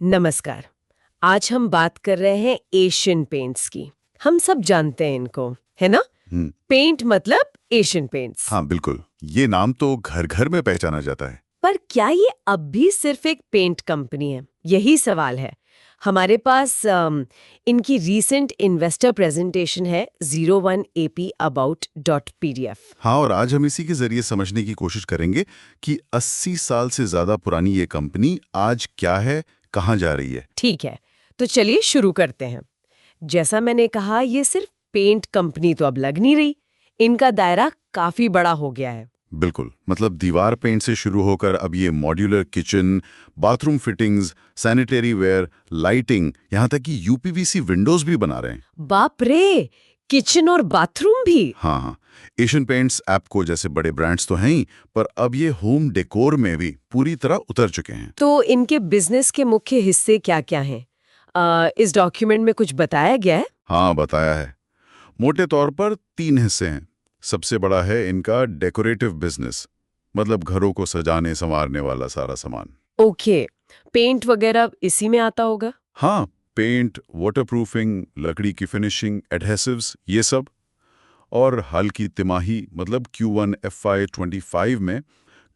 नमस्कार। आज हम बात कर रहे हैं एशियन पेंट्स की। हम सब जानते हैं इनको, है ना? पेंट मतलब एशियन पेंट्स। हाँ बिल्कुल, ये नाम तो घर घर में पहचाना जाता है। पर क्या ये अब भी सिर्फ एक पेंट कंपनी है? यही सवाल है। हमारे पास इनकी रीसेंट इन्वेस्टर प्रेजेंटेशन है 01apabout.pdf। हाँ, और आज हम इसी के जरिए समझने की कोशिश करेंगे कि 80 साल से ज्यादा पुरानी ये कंपनी आज क्या है, कहाँ जा रही है। ठीक है, तो चलिए शुरू करते हैं। जैसा मैंने कहा, ये सिर्फ पेंट कंपनी तो अब लग नहीं रही। इनका दायरा काफी बड़ा हो गया है। बिल्कुल, मतलब दीवार पेंट से शुरू होकर अब ये modular kitchen, bathroom fittings, sanitary ware, lighting, यहाँ तक कि यूपीवीसी विंडोज भी बना रहे हैं। बाप रे, किचन और बाथरूम भी? हाँ हाँ, एशियन पेंट्स एप्को जैसे बड़े ब्रांड्स तो हैं ही, पर अब ये होम डेकोर में भी पूरी तरह उतर चुके हैं। तो इनके बिजनेस के मुख्य हिस्से क्या-क्या हैं? इस डॉक्यूमेंट में कुछ बताया गया है? हाँ, बताया है। मोटे तौर पर 3 हिस्से हैं। सबसे बड़ा है इनका डेकोरेटिव बिजनेस, मतलब घरों को सजाने संवारने वाला सारा सामान। ओके, पेंट वगैरह इसी में आता होगा? हाँ, पेंट, वाटरप्रूफिंग, लकड़ी की फिनिशिंग, एडहेसिव्स, ये सब। और हाल की तिमाही मतलब Q1 FY25 में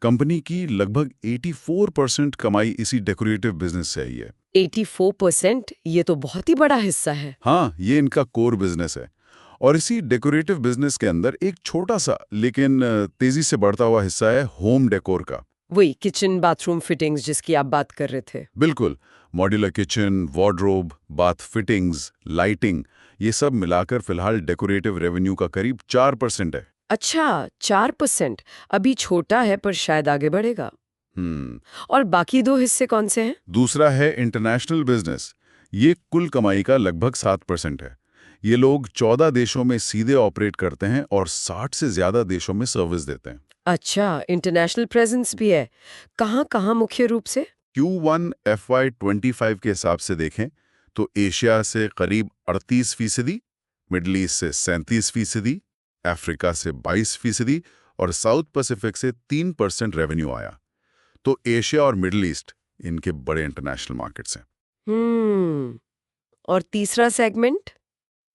कंपनी की लगभग 84% कमाई इसी डेकोरेटिव बिजनेस से आई है। 84%? ये तो बहुत ही बड़ा हिस्सा है। हाँ, ये इनका कोर बिजनेस है। और इसी डेकोरेटिव बिजनेस के अंदर एक छोटा सा लेकिन तेजी से बढ़ता हुआ हिस्सा है होम डेकोर का। वही किचन बाथरूम फिटिंग्स जिसकी आप बात कर रहे थे। बिल्कुल, modular kitchen, wardrobe, bath fittings, lighting, ये सब मिलाकर फिलहाल डेकोरेटिव रेवेन्यू का करीब 4% है। अच्छा, 4%। अभी छोटा है पर शायद आगे बढ़ेगा। हम्म और बाकी दो हिस्से कौन से हैं? दूसरा है इंटरनेशनल बिजनेस। ये कुल कमाई का लगभग 7% है। ये लोग 14 देशों में सीधे ऑपरेट करते हैं और 60 से ज्यादा देशों में सर्विस देते हैं। अच्छा, इंटरनेशनल प्रेजेंस भी है। कहाँ-कहाँ मुख्य रूप से? Q1 FY25 के हिसाब से देखें तो एशिया से करीब 38%, मिडल ईस्ट से 37%, अफ्रीका से 22% और साउथ पैसिफिक से 3% रेवेन्यू आया। तो एशिया और मिडल ईस्ट इनके बड़े इंटरनेशनल मार्केट्स हैं। हम्म। और तीसरा सेगमेंट?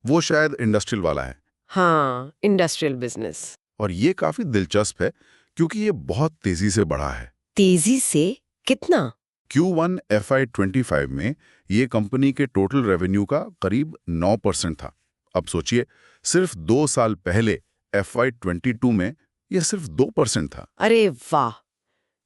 वो शायद इंडस्ट्रियल वाला है। हाँ, इंडस्ट्रियल बिजनेस। और ये काफी दिलचस्प है क्योंकि ये बहुत तेजी से बढ़ा है। तेजी से? कितना? Q1 FY25 में ये कंपनी के टोटल रेवेन्यू का करीब 9% था। अब सोचिए, सिर्फ 2 साल पहले FY22 में ये सिर्फ 2% था। अरे वाह,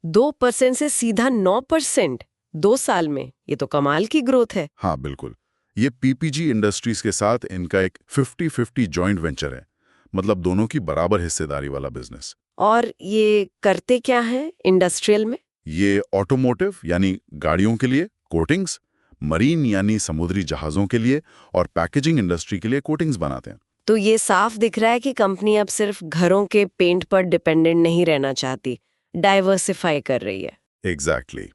2% से सीधा 9%? 2 साल में? ये तो कमाल की ग्रोथ है। हाँ बिल्कुल, ये PPG इंडस्ट्रीज के साथ इनका एक 50-50 जॉइंट वेंचर है, मतलब दोनों की बराबर हिस्सेदारी वाला बिजनेस। और ये करते क्या है इंडस्ट्रियल में? ये ऑटोमोटिव यानी गाड़ियों के लिए कोटिंग्स, मरीन यानी समुद्री जहाजों के लिए और पैकेजिंग इंडस्ट्री के लिए कोटिंग्स बनाते हैं। तो ये साफ दिख रहा है कि कंपनी अब सिर्फ घरों के पेंट पर डिपेंडेंट नहीं रहना चाहती, डाइवर्सिफाई कर रही है। एग्जैक्टली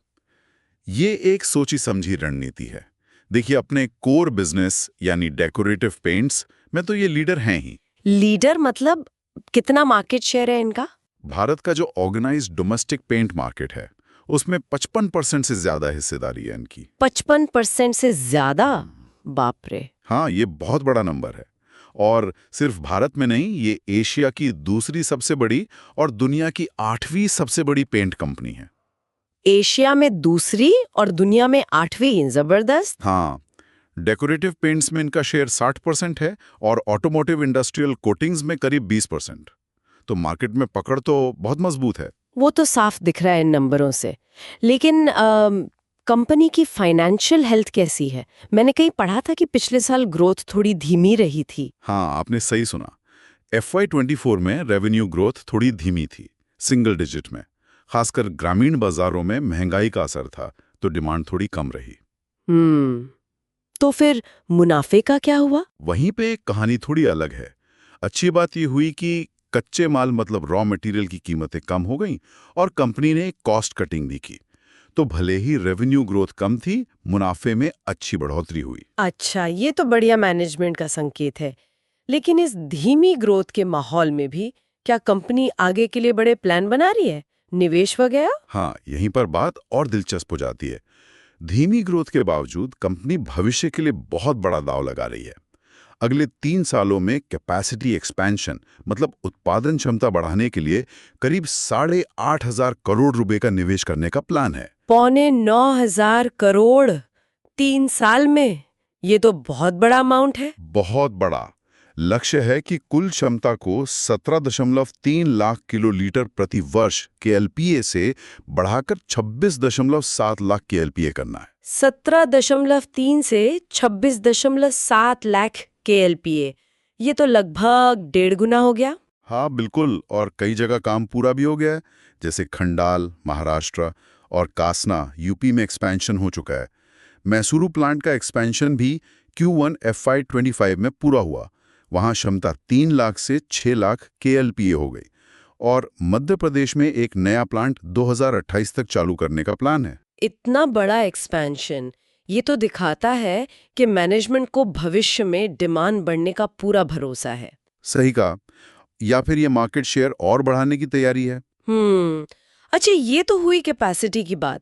ये एक सोची समझी रणनीति है। देखिए, अपने कोर बिजनेस यानी डेकोरेटिव पेंट्स में तो ये लीडर हैं ही। लीडर मतलब कितना मार्केट शेयर है इनका? भारत का जो ऑर्गेनाइज्ड डोमेस्टिक पेंट मार्केट है उसमें 55% से ज्यादा हिस्सेदारी है इनकी। 55% से ज्यादा? बाप रे। हाँ, ये बहुत बड़ा नंबर है। और सिर्फ भारत में नहीं, ये एशिया की दूसरी सबसे बड़ी और दुनिया की 8वीं सबसे बड़ी पेंट कंपनी है। एशिया में दूसरी और दुनिया में 8वीं? जबरदस्त। हाँ, डेकोरेटिव पेंट्स में इनका शेयर 60% है और ऑटोमोटिव इंडस्ट्रियल कोटिंग्स में करीब 20%। तो मार्केट में पकड़ तो बहुत मजबूत है। वो तो साफ दिख रहा है इन नंबरों से। लेकिन कंपनी की फाइनेंशियल हेल्थ कैसी है? मैंने कहीं पढ़ा था कि पिछले साल ग्रोथ थोड़ी धीमी रही थी। हाँ, आपने सही सुना। FY24 में रेवेन्यू ग्रोथ थोड़ी धीमी थी, सिंगल डिजिट में। खासकर ग्रामीण बाजारों में महंगाई का असर था, तो डिमांड थोड़ी कम रही। तो फिर मुनाफे का क्या हुआ? वहीं पे कहानी थोड़ी अलग है। अच्छी बात ये हुई कि कच्चे माल मतलब रॉ मटेरियल की कीमतें कम हो गईं और कंपनी ने कॉस्ट कटिंग भी की। तो भले ही रेवेन्यू ग्रोथ कम थी, मुनाफे में अच्छी बढ़ोतरी हुई। अच्छा, ये तो बढ़िया मैनेजमेंट का संकेत है। लेकिन इस धीमी ग्रोथ के माहौल में भी क्या कंपनी आगे के लिए बड़े प्लान बना रही है? निवेश वगैरह? हाँ, यहीं पर बात और दिलचस्प हो जाती है। धीमी ग्रोथ के बावजूद कंपनी भविष्य के लिए बहुत बड़ा दांव लगा रही है। अगले 3 सालों में कैपेसिटी एक्सपेंशन मतलब उत्पादन क्षमता बढ़ाने के लिए करीब 8,500 करोड़ रुपए का निवेश करने का प्लान है। 9,500 करोड़ 3 साल में? ये तो बहुत बड़ा अमाउंट है। बहुत बड़ा। लक्ष्य है कि कुल क्षमता को 17.3 लाख किलोलीटर प्रति वर्ष KLPA से बढ़ाकर 26.7 लाख KLPA करना है। 17.3 से 26.7 लाख KLPA। ये तो लगभग 1.5 गुना हो गया। हाँ बिल्कुल, और कई जगह काम पूरा भी हो गया है, जैसे खंडाल महाराष्ट्र और कासना यूपी में एक्सपेंशन हो चुका है। मैसूरू प्लांट का एक्सपेंशन भी Q1 FY25 में पूरा हुआ। वहां क्षमता 3 लाख से 6 लाख KLPA हो गई। और मध्य प्रदेश में एक नया प्लांट 2028 तक चालू करने का प्लान है। इतना बड़ा एक्सपेंशन, ये तो दिखाता है कि मैनेजमेंट को भविष्य में डिमांड बढ़ने का पूरा भरोसा है। सही कहा। या फिर ये मार्केट शेयर और बढ़ाने की तैयारी है। अच्छा, ये तो हुई कैपेसिटी की बात।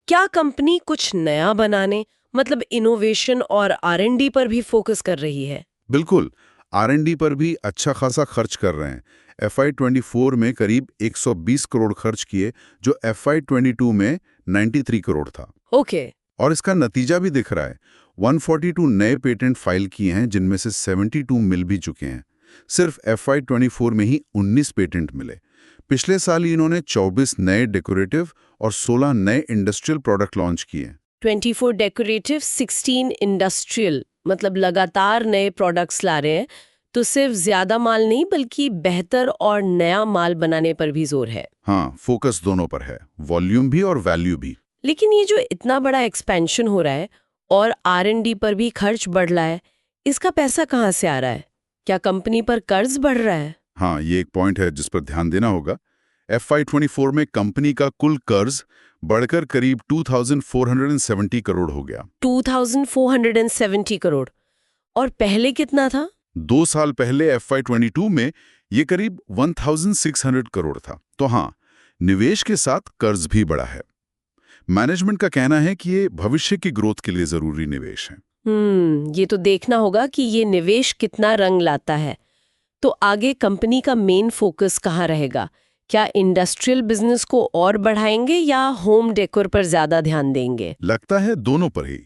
क्या कंपनी कुछ नया बनाने मतलब इनोवेशन और R&D पर भी फोकस कर रही है? बिल्कुल, R&D पर भी अच्छा खासा खर्च कर रहे हैं। FY24 में करीब 120 करोड़ खर्च किए, जो FY22 में 93 करोड़ था। ओके। और इसका नतीजा भी दिख रहा है। 142 नए पेटेंट फाइल किए हैं, जिनमें से 72 मिल भी चुके हैं। सिर्फ FY24 में ही 19 पेटेंट मिले। पिछले साल ही इन्होंने 24 नए डेकोरेटिव और 16 नए इंडस्ट्रियल प्रोडक्ट लॉन्च किए। 24 डेकोरेटिव, 16 इंडस्ट्रियल, मतलब लगातार नए प्रोडक्ट्स ला रहे हैं। तो सिर्फ ज्यादा माल नहीं बल्कि बेहतर और नया माल बनाने पर भी जोर है। हाँ, फोकस दोनों पर है, वॉल्यूम भी और वैल्यू भी। लेकिन ये जो इतना बड़ा एक्सपेंशन हो रहा है और R&D पर भी खर्च बढ़ रहा है, इसका पैसा कहाँ से आ रहा है? क्या कंपनी पर कर्ज बढ़ रहा है? हाँ, ये एक पॉइंट है जिस पर ध्यान देना होगा। FY24 में कंपनी का कुल कर्ज बढ़कर करीब 2,470 करोड़ हो गया। 2,470 करोड़। और पहले कितना था? 2 साल पहले FY22 में ये करीब 1,600 करोड़ था। तो हाँ, निवेश के साथ कर्ज भी बढ़ा है। मैनेजमेंट का कहना है कि ये भविष्य की ग्रोथ के लिए जरूरी निवेश है। ये तो देखना होगा कि ये निवेश कितना रंग लाता है। तो आगे कंपनी का मेन फोकस कहाँ रहेगा? क्या इंडस्ट्रियल बिजनेस को और बढ़ाएंगे या होम डेकोर पर ज्यादा ध्यान देंगे? लगता है दोनों पर ही।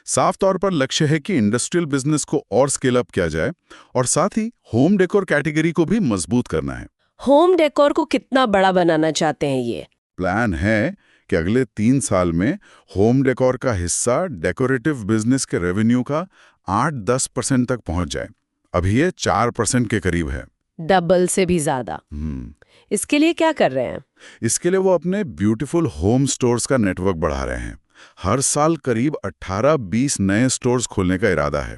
साफ तौर पर लक्ष्य है कि इंडस्ट्रियल बिजनेस को और स्केल अप किया जाए और साथ ही होम डेकोर कैटेगरी को भी मजबूत करना है। होम डेकोर को कितना बड़ा बनाना चाहते हैं ये? प्लान है कि अगले 3 साल में होम डेकोर का हिस्सा डेकोरेटिव बिजनेस के रेवेन्यू का 8-10% तक पहुंच जाए। अभी ये 4% के करीब है। डबल से भी ज्यादा। इसके लिए क्या कर रहे हैं? इसके लिए वो अपने ब्यूटीफुल होम स्टोर्स का नेटवर्क बढ़ा रहे हैं। हर साल करीब 18-20 नए स्टोर्स खोलने का इरादा है।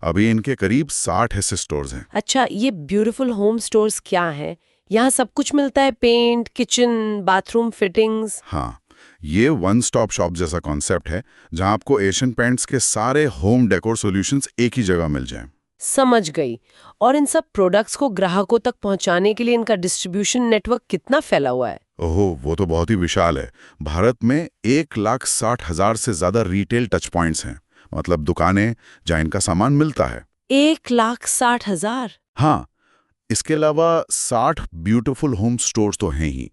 अभी इनके करीब 60 ऐसे स्टोर्स हैं। अच्छा, ये ब्यूटीफुल होम स्टोर्स क्या है? यहाँ सब कुछ मिलता है? Paint, kitchen, bathroom fittings? हाँ, ये वन स्टॉप शॉप जैसा कॉन्सेप्ट है, जहां आपको एशियन पेंट्स के सारे होम डेकोर सॉल्यूशंस एक ही जगह मिल जाएं। समझ गई। और इन सब प्रोडक्ट्स को ग्राहकों तक पहुंचाने के लिए इनका डिस्ट्रीब्यूशन नेटवर्क कितना फैला हुआ है? ओहो, वो तो बहुत ही विशाल है। भारत में 1,60,000 से ज्यादा रिटेल टच पॉइंट्स हैं, मतलब दुकानें जहां इनका सामान मिलता है। 1,60,000? हाँ, इसके अलावा 60 ब्यूटीफुल होम स्टोर्स तो हैं ही।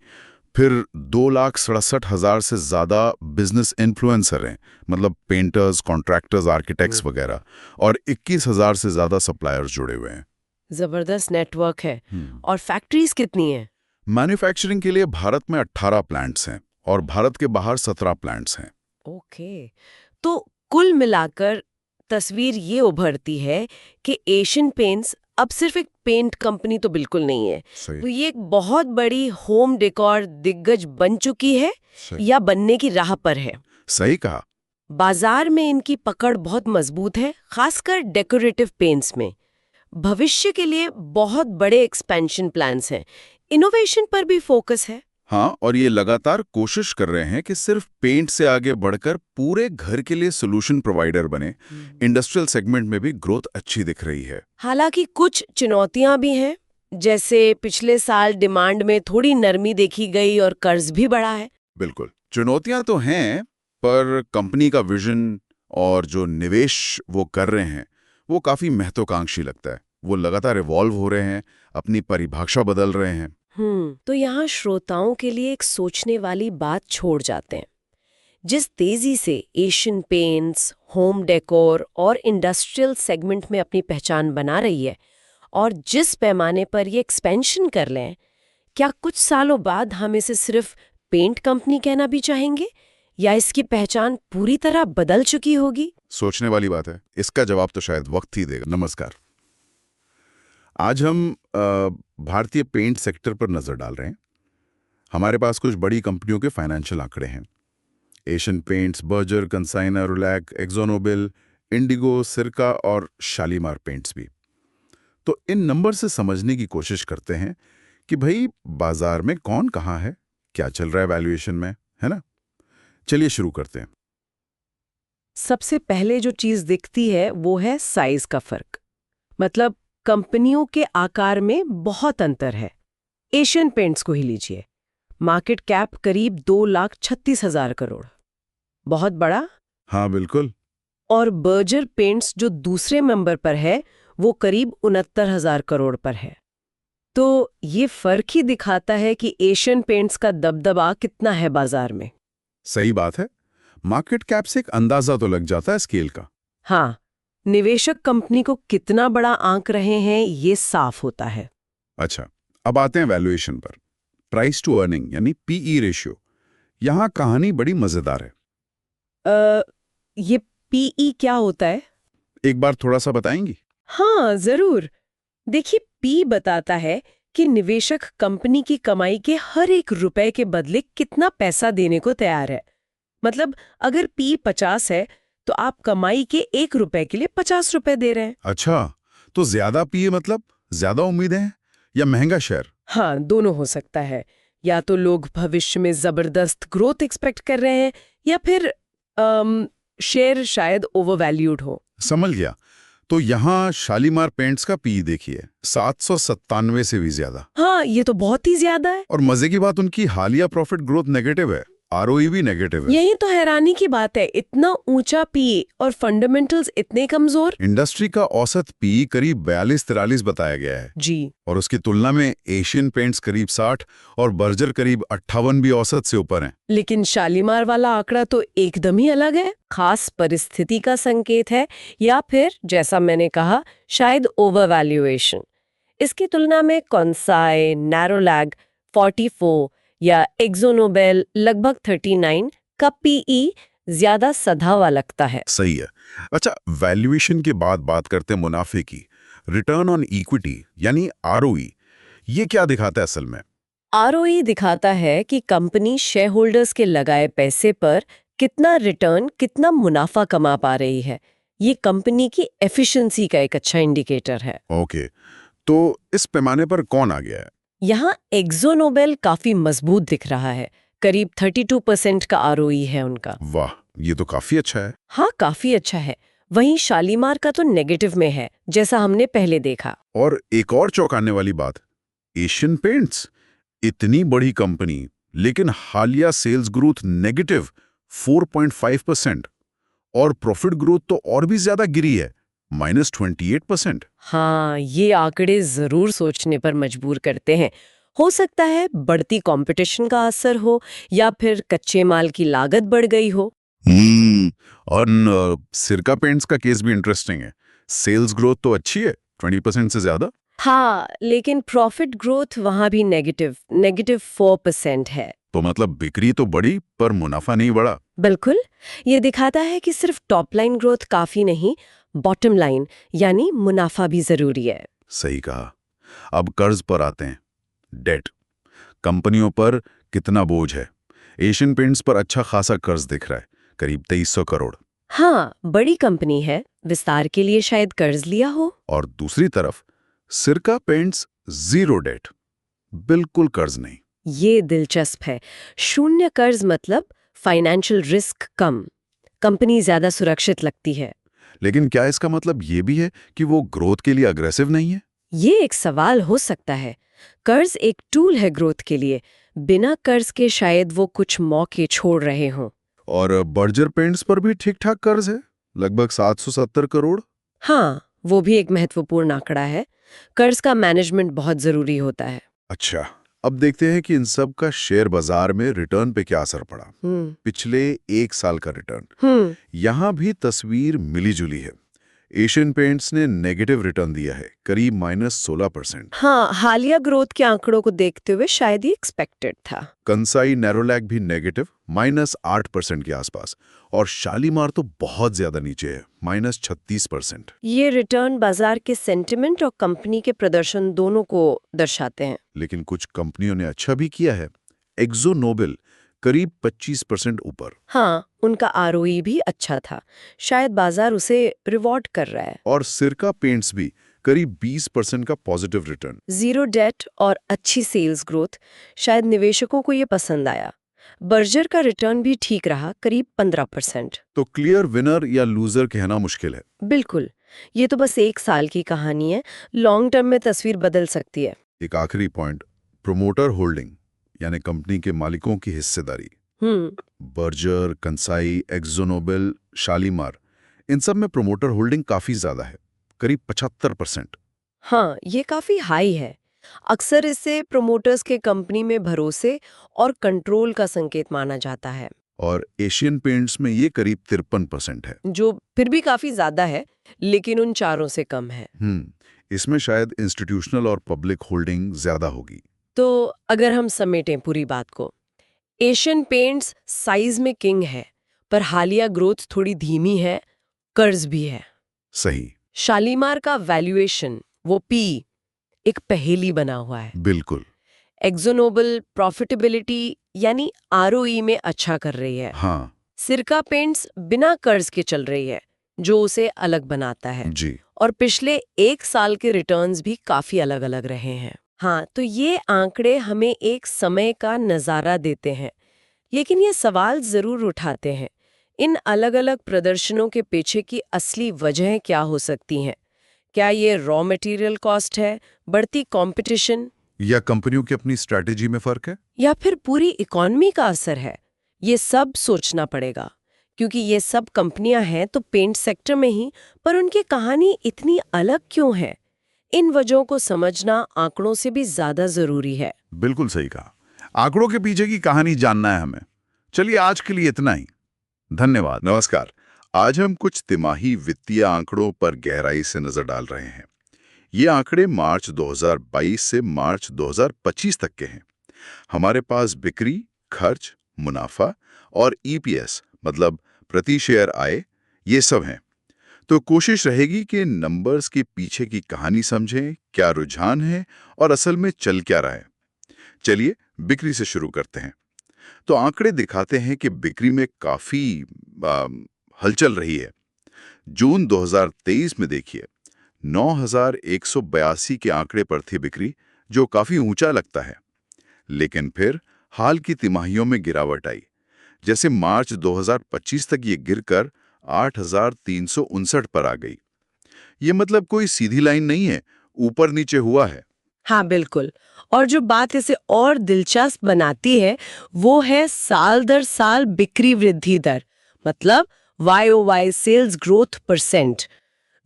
फिर 2,67,000 से ज्यादा बिजनेस इन्फ्लुएंसर हैं, मतलब पेंटर्स, कॉन्ट्रैक्टर्स, आर्किटेक्ट्स वगैरह, और 21,000 से ज्यादा सप्लायर्स जुड़े हुए हैं। जबरदस्त नेटवर्क है। और फैक्ट्रीज कितनी है? मैन्युफैक्चरिंग के लिए भारत में 18 प्लांट्स हैं और भारत के बाहर 17 प्लांट्स हैं। ओके। तो कुल मिलाकर तस्वीर ये उभरती है कि एशियन पेंट्स अब सिर्फ एक पेंट कंपनी तो बिल्कुल नहीं है। सही। वो ये एक बहुत बड़ी होम डेकोर दिग्गज बन चुकी है या बनने की राह पर है। सही कहा। बाजार में इनकी पकड़ बहुत मजबूत है, खासकर डेकोरेटिव पेंट्स में। भविष्य के लिए बहुत बड़े एक्सपेंशन प्लान्स हैं। इनोवेशन पर भी फोकस है। हाँ, और ये लगातार कोशिश कर रहे हैं कि सिर्फ पेंट से आगे बढ़कर पूरे घर के लिए सोल्यूशन प्रोवाइडर बने। इंडस्ट्रियल सेगमेंट में भी ग्रोथ अच्छी दिख रही है। हालांकि कुछ चुनौतियां भी हैं, जैसे पिछले साल डिमांड में थोड़ी नरमी देखी गई और कर्ज भी बढ़ा है। बिल्कुल, चुनौतियां तो हैं, पर कंपनी का विजन और जो निवेश वो कर रहे हैं वो काफी महत्वाकांक्षी लगता है। वो लगातार इवॉल्व हो रहे हैं, अपनी परिभाषा बदल रहे हैं। तो यहाँ श्रोताओं के लिए एक सोचने वाली बात छोड़ जाते हैं। जिस तेजी से एशियन पेंट्स, होम डेकोर और इंडस्ट्रियल सेगमेंट में अपनी पहचान बना रही है और जिस पैमाने पर ये एक्सपेंशन कर लें, क्या कुछ सालों बाद हम इसे सिर्फ पेंट कंपनी कहना भी चाहेंगे या इसकी पहचान पूरी तरह बदल चुकी होगी? सोचने वाली बात है। इसका जवाब तो शायद वक्त ही देगा। नमस्कार। आज हम भारतीय पेंट सेक्टर पर नजर डाल रहे हैं। हमारे पास कुछ बड़ी कंपनियों के फाइनेंशियल आंकड़े हैं। एशियन पेंट्स, बर्जर, कंसाइनर, रुलैक, एक्सोनोबिल, इंडिगो, सिरका और शालीमार पेंट्स भी। तो इन नंबर से समझने की कोशिश करते हैं कि भाई बाजार में कौन कहाँ है, क्या चल रहा है वैल्यूएशन में, है ना? चलिए शुरू करते हैं। सबसे पहले जो चीज दिखती है वो है साइज का फर्क। मतलब कंपनियों के आकार में बहुत अंतर है। एशियन पेंट्स को ही लीजिए, मार्केट कैप करीब 2,36,000 करोड़, बहुत बड़ा। हाँ बिल्कुल। और बर्जर पेंट्स जो दूसरे नंबर पर है वो करीब 69,000 करोड़ पर है। तो ये फर्क ही दिखाता है कि एशियन पेंट्स का दबदबा कितना है बाजार में। सही बात है। मार्केट कैप से एक अंदाजा तो लग जाता है स्केल का। हाँ, निवेशक कंपनी को कितना बड़ा आंक रहे हैं ये साफ होता है। अच्छा, अब आते हैं वैल्यूएशन पर। प्राइस टू अर्निंग यानी पीई रेशियो। यहाँ कहानी बड़ी मजेदार है। ये पीई क्या होता है? एक बार थोड़ा सा बताएंगी? हाँ जरूर। देखिए, पी बताता है कि निवेशक कंपनी की कमाई के हर एक रुपए के बदले कितना पैसा देने को तैयार है। मतलब अगर पी 50 है तो आप कमाई के 1 रुपए के लिए 50 रुपए दे रहे हैं। अच्छा, तो ज्यादा पीए मतलब ज्यादा उम्मीदें हैं या महंगा शेयर? हाँ, दोनों हो सकता है। या तो लोग भविष्य में जबरदस्त ग्रोथ एक्सपेक्ट कर रहे हैं या फिर शेयर शायद ओवरवैल्यूड हो। समझ गया। तो यहाँ शालीमार पेंट्स का पी देखिए, 797 से भी ज्यादा। हाँ, ये तो बहुत ही ज्यादा है। और मजे की बात, उनकी हालिया प्रॉफिट ग्रोथ नेगेटिव है, आरओई भी नेगेटिव है। यही तो हैरानी की बात है, इतना ऊंचा पी और फंडामेंटल्स इतने कमजोर। इंडस्ट्री का औसत पी करीब 42-43 बताया गया है जी। और उसकी तुलना में एशियन पेंट्स करीब 60 और बर्जर करीब 58 भी औसत से ऊपर हैं। लेकिन शालीमार वाला आंकड़ा तो एकदम ही अलग है। खास परिस्थिति का संकेत है या फिर जैसा मैंने कहा शायद ओवरवैल्यूएशन। इसकी तुलना में कॉन्साई, नैरोलैग 44 या एक्सोनोबेल लगभग 39 का पीई ज्यादा सधा हुआ लगता है। सही है। अच्छा, वैल्यूएशन के बाद बात करते हैं मुनाफे की। रिटर्न ऑन इक्विटी यानी आरओई, ये क्या दिखाता है असल में? आरओई दिखाता है कि कंपनी शेयर होल्डर्स के लगाए पैसे पर कितना रिटर्न, कितना मुनाफा कमा पा रही है। ये कंपनी की एफिशिएंसी का एक अच्छा इंडिकेटर है। ओके, तो इस पैमाने पर कौन आ गया है? यहाँ एक्सोनोबेल काफी मजबूत दिख रहा है, करीब 32% का आरओई है उनका। वाह, ये तो काफी अच्छा है। हाँ, काफी अच्छा है। वहीं शालीमार का तो नेगेटिव में है, जैसा हमने पहले देखा। और एक और चौंकाने वाली बात, एशियन पेंट्स, इतनी बड़ी कंपनी लेकिन हालिया सेल्स ग्रोथ नेगेटिव 4.5% और प्रॉफिट ग्रोथ तो और भी ज्यादा गिरी है, -28%। हाँ, ये आंकड़े जरूर सोचने पर मजबूर करते हैं। हो सकता है बढ़ती कंपटीशन का असर हो या फिर कच्चे माल की लागत बढ़ गई हो। और सिरका पेंट्स का केस भी इंटरेस्टिंग है। सेल्स ग्रोथ तो अच्छी है, 20% से ज्यादा। हाँ, लेकिन प्रॉफिट ग्रोथ वहां भी नेगेटिव 4% है। तो मतलब बिक्री तो बढ़ी पर मुनाफा नहीं बढ़ा। बिल्कुल। ये दिखाता है कि सिर्फ टॉप लाइन ग्रोथ काफी नहीं, बॉटम लाइन यानी मुनाफा भी जरूरी है। सही कहा। अब कर्ज पर आते हैं। डेट, कंपनियों पर कितना बोझ है? एशियन पेंट्स पर अच्छा खासा कर्ज दिख रहा है, करीब 2300 करोड़। हाँ, बड़ी कंपनी है, विस्तार के लिए शायद कर्ज लिया हो। और दूसरी तरफ सिरका पेंट्स, जीरो डेट, बिल्कुल कर्ज नहीं। ये दिलचस्प है। शून्य कर्ज मतलब फाइनेंशियल रिस्क कम, कंपनी ज्यादा सुरक्षित लगती है। लेकिन क्या इसका मतलब ये भी है कि वो ग्रोथ के लिए अग्रेसिव नहीं है? ये एक सवाल हो सकता है। कर्ज एक टूल है ग्रोथ के लिए, बिना कर्ज के शायद वो कुछ मौके छोड़ रहे हों। और बर्जर पेंट्स पर भी ठीक ठाक कर्ज है, लगभग 770 करोड़। हाँ, वो भी एक महत्वपूर्ण आंकड़ा है। कर्ज का मैनेजमेंट बहुत जरूरी होता है। अच्छा, अब देखते हैं कि इन सब का शेयर बाजार में रिटर्न पे क्या असर पड़ा। हम्म पिछले 1 साल का रिटर्न, हम्म यहाँ भी तस्वीर मिली-जुली है। एशियन पेंट्स ने नेगेटिव रिटर्न दिया है, करीब -16%। हाँ, हालिया ग्रोथ के आंकड़ों को देखते हुए शायद ही एक्सपेक्टेड था। कंसाई नैरोलैक भी नेगेटिव, -8% के आसपास। और शालीमार तो बहुत ज्यादा नीचे है, -36%। ये रिटर्न बाजार के सेंटिमेंट और कंपनी के प्रदर्शन दोनों को दर्शाते हैं। लेकिन कुछ कंपनियों ने अच्छा भी किया है। एक्जो नोबेल करीब 25% ऊपर, हाँ, उनका आरओई भी अच्छा था। शायद बाजार उसे रिवॉर्ड कर रहा है। और सिरका पेंट्स भी करीब 20% का पॉजिटिव रिटर्न। जीरो डेट और अच्छी सेल्स ग्रोथ, शायद निवेशकों को ये पसंद आया। बर्जर का रिटर्न भी ठीक रहा, करीब 15%। तो क्लियर विनर या लूजर कहना मुश्किल है। बिल्कुल, ये तो बस 1 साल की कहानी है। लॉन्ग टर्म में तस्वीर बदल सकती है। एक आखिरी पॉइंट, प्रोमोटर होल्डिंग, यानी कंपनी के मालिकों की हिस्सेदारी। Berger, Kansai, Akzo Nobel, Shalimar, इन सब में प्रोमोटर होल्डिंग काफी ज्यादा है, करीब 75%। हाँ, ये काफी हाई है। अक्सर इसे प्रोमोटर्स के कंपनी में भरोसे और कंट्रोल का संकेत माना जाता है, और एशियन पेंट्स में ये करीब 53% है। जो फिर भी काफी ज्यादा है, लेकिन उन चारों से कम है। इसमें शायद इंस्टीट्यूशनल और पब्लिक होल्डिंग ज्यादा होगी। तो अगर हम समेटें पूरी बात को, एशियन पेंट्स साइज में किंग है, पर हालिया ग्रोथ थोड़ी धीमी है, कर्ज भी है। सही। शालीमार का वैल्यूएशन, वो पी, एक पहेली बना हुआ है। बिल्कुल। एक्जोनोबल प्रॉफिटेबिलिटी यानी आरओई में अच्छा कर रही है। हाँ सिरका पेंट्स बिना कर्ज के चल रही है, जो उसे अलग बनाता है। जी। और पिछले 1 साल के रिटर्न्स भी काफी अलग-अलग रहे हैं। हाँ, तो ये आंकड़े हमें एक समय का नजारा देते हैं, लेकिन ये सवाल जरूर उठाते हैं, इन अलग-अलग प्रदर्शनों के पीछे की असली वजह क्या हो सकती हैं? क्या ये रॉ मटेरियल कॉस्ट है, बढ़ती कंपटीशन, या कंपनियों की अपनी स्ट्रैटेजी में फर्क है? या फिर पूरी इकॉनमी का असर है? ये सब सोचना पड़ेगा, क्योंकि ये सब कंपनियां हैं तो पेंट सेक्टर में ही, पर उनकी कहानी इतनी अलग क्यों है? इन वजहों को समझना आंकड़ों से भी ज्यादा जरूरी है। बिल्कुल सही कहा। आंकड़ों के पीछे की कहानी जानना है हमें। चलिए, आज के लिए इतना ही। धन्यवाद। नमस्कार। आज हम कुछ तिमाही वित्तीय आंकड़ों पर गहराई से नजर डाल रहे हैं। ये आंकड़े मार्च 2022 से मार्च 2025 तक के हैं। हमारे पास बिक्री, खर्च, मुनाफा और ईपीएस मतलब प्रति शेयर आय, ये सब हैं। तो कोशिश रहेगी कि नंबर्स के पीछे की कहानी समझें, क्या रुझान है और असल में चल क्या रहा है। चलिए बिक्री से शुरू करते हैं। तो आंकड़े दिखाते हैं कि बिक्री में काफी हलचल रही है। जून 2023 में देखिए 9,182 के आंकड़े पर थी बिक्री, जो काफी ऊंचा लगता है। लेकिन फिर हाल की तिमाहियों में गिरावट आई। जैसे मार्च 2025 तक ये गिरकर 8,359 पर आ गई। ये मतलब कोई सीधी लाइन नहीं है, ऊपर नीचे हुआ है। हाँ, बिल्कुल। और जो बात इसे और दिलचस्प बनाती है, वो है साल दर साल बिक्री वृद्धि दर, मतलब YOY सेल्स ग्रोथ परसेंट।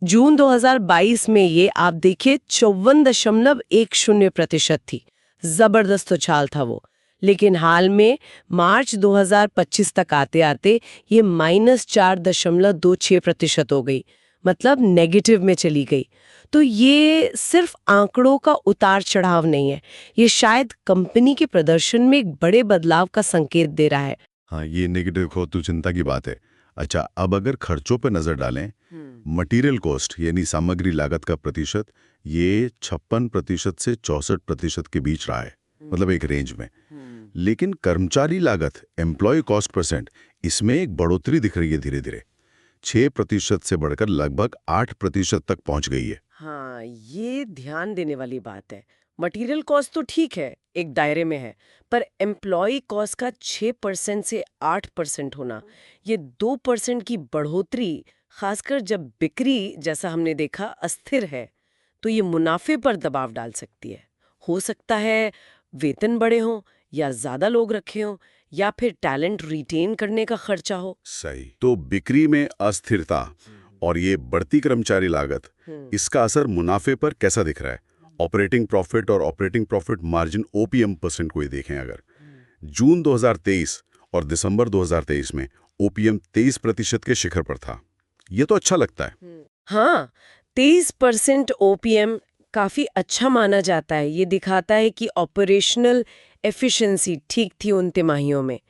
जून 2022 में ये आप देखिए 54.10% थी। जबरदस्त उछाल था वो। लेकिन हाल में मार्च 2025 तक आते आते ये -4.26% हो गई, मतलब नेगेटिव में चली गई। तो ये सिर्फ आंकड़ों का उतार चढ़ाव नहीं है, ये शायद कंपनी के प्रदर्शन में एक बड़े बदलाव का संकेत दे रहा है। हाँ, ये नेगेटिव हो तो चिंता की बात है। अच्छा, अब अगर खर्चों पर नजर डालें, मटेरियल कॉस्ट यानी सामग्री लागत का प्रतिशत, ये 56% से 64% के बीच रहा है, मतलब एक रेंज में। लेकिन कर्मचारी लागत, एम्प्लॉय कॉस्ट परसेंट, इसमें एक बढ़ोतरी दिख रही है धीरे धीरे। 6% से बढ़कर लगभग 8% तक पहुंच गई है। हाँ, ये ध्यान देने वाली बात है। मटेरियल कॉस्ट तो ठीक है, एक दायरे में है, पर एम्प्लॉय कॉस्ट का 6% से 8% होना, ये 2% की बढ़ोतरी, खासकर जब बिक्री, जैसा हमने देखा, अस्थिर है, तो ये मुनाफे पर दबाव डाल सकती है। हो सकता है वेतन बढ़े हों या ज्यादा लोग रखे हों, या फिर टैलेंट रिटेन करने का खर्चा हो। सही। तो बिक्री में अस्थिरता और ये बढ़ती कर्मचारी लागत, इसका असर मुनाफे पर कैसा दिख रहा है? ऑपरेटिंग प्रॉफिट और operating profit margin OPM percent को ही देखें अगर, जून 2023 और दिसंबर 2023 में ओपीएम 23% के शिखर पर था। ये तो अच्छा लगता है। हाँ, 23% ओपीएम काफी अच्छा माना जाता है। ये दिखाता है कि ऑपरेशनल एफिशिएंसी ठीक थी उन तिमाहियों में।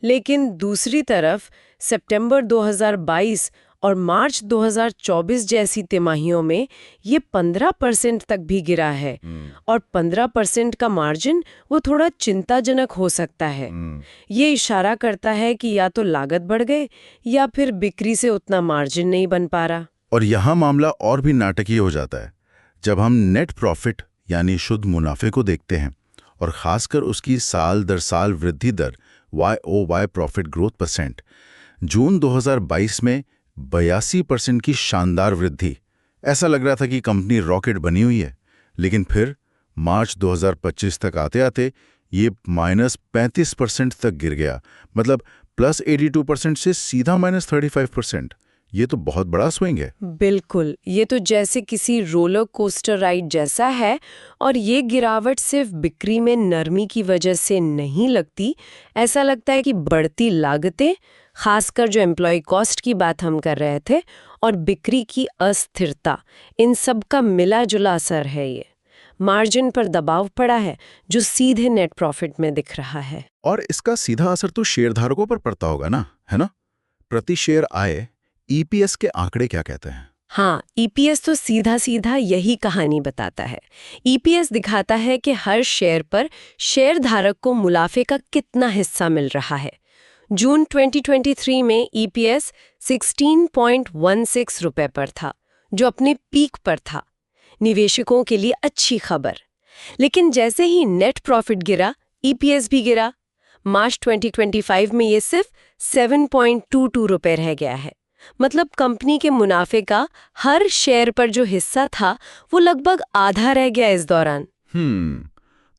लेकिन दूसरी तरफ सितंबर 2022 और मार्च 2024 जैसी तिमाहियों में ये 15% तक भी गिरा है। और 15% का मार्जिन वो थोड़ा चिंताजनक हो सकता है। ये इशारा करता है कि या तो लागत बढ़ गई या फिर बिक्री से उतना मार्जिन नहीं बन पा रहा। और यहाँ मामला और भी नाटकीय हो जाता है जब हम नेट प्रॉफिट यानी शुद्ध मुनाफे को देखते हैं और खासकर उसकी साल दर साल वृद्धि दर YoY प्रॉफिट ग्रोथ परसेंट। जून 2022 में 82% की शानदार वृद्धि। ऐसा लग रहा था कि कंपनी रॉकेट बनी हुई है। लेकिन फिर मार्च 2025 तक आते आते ये -35% तक गिर गया। मतलब +82% से सीधा -35%। ये तो बहुत बड़ा स्विंग है। बिल्कुल, ये तो जैसे किसी रोलर कोस्टर राइड जैसा है। और ये गिरावट सिर्फ बिक्री में नरमी की वजह से नहीं लगती। ऐसा लगता है कि बढ़ती लागतें, खासकर जो एम्प्लॉय कॉस्ट की बात हम कर रहे थे, और बिक्री की अस्थिरता, इन सब का मिला जुला असर है। ये मार्जिन पर दबाव पड़ा है जो सीधे नेट प्रॉफिट में दिख रहा है। और इसका सीधा असर तो शेयरधारकों पर पड़ता होगा ना, है ना? प्रति शेयर आय, ईपीएस के आंकड़े क्या कहते हैं? हाँ, ईपीएस तो सीधा सीधा यही कहानी बताता है। ईपीएस दिखाता है कि हर शेयर पर शेयरधारक को मुनाफे का कितना हिस्सा मिल रहा है। जून 2023 में ईपीएस 16.16 रुपए पर था, जो अपने पीक पर था। निवेशकों के लिए अच्छी खबर। लेकिन जैसे ही नेट प्रॉफिट गिरा, ईपीएस भी गिरा। मार्च 2025 में ये सिर्फ 7.22 रुपए रह गया है। मतलब कंपनी के मुनाफे का हर शेयर पर जो हिस्सा था वो लगभग आधा रह गया इस दौरान।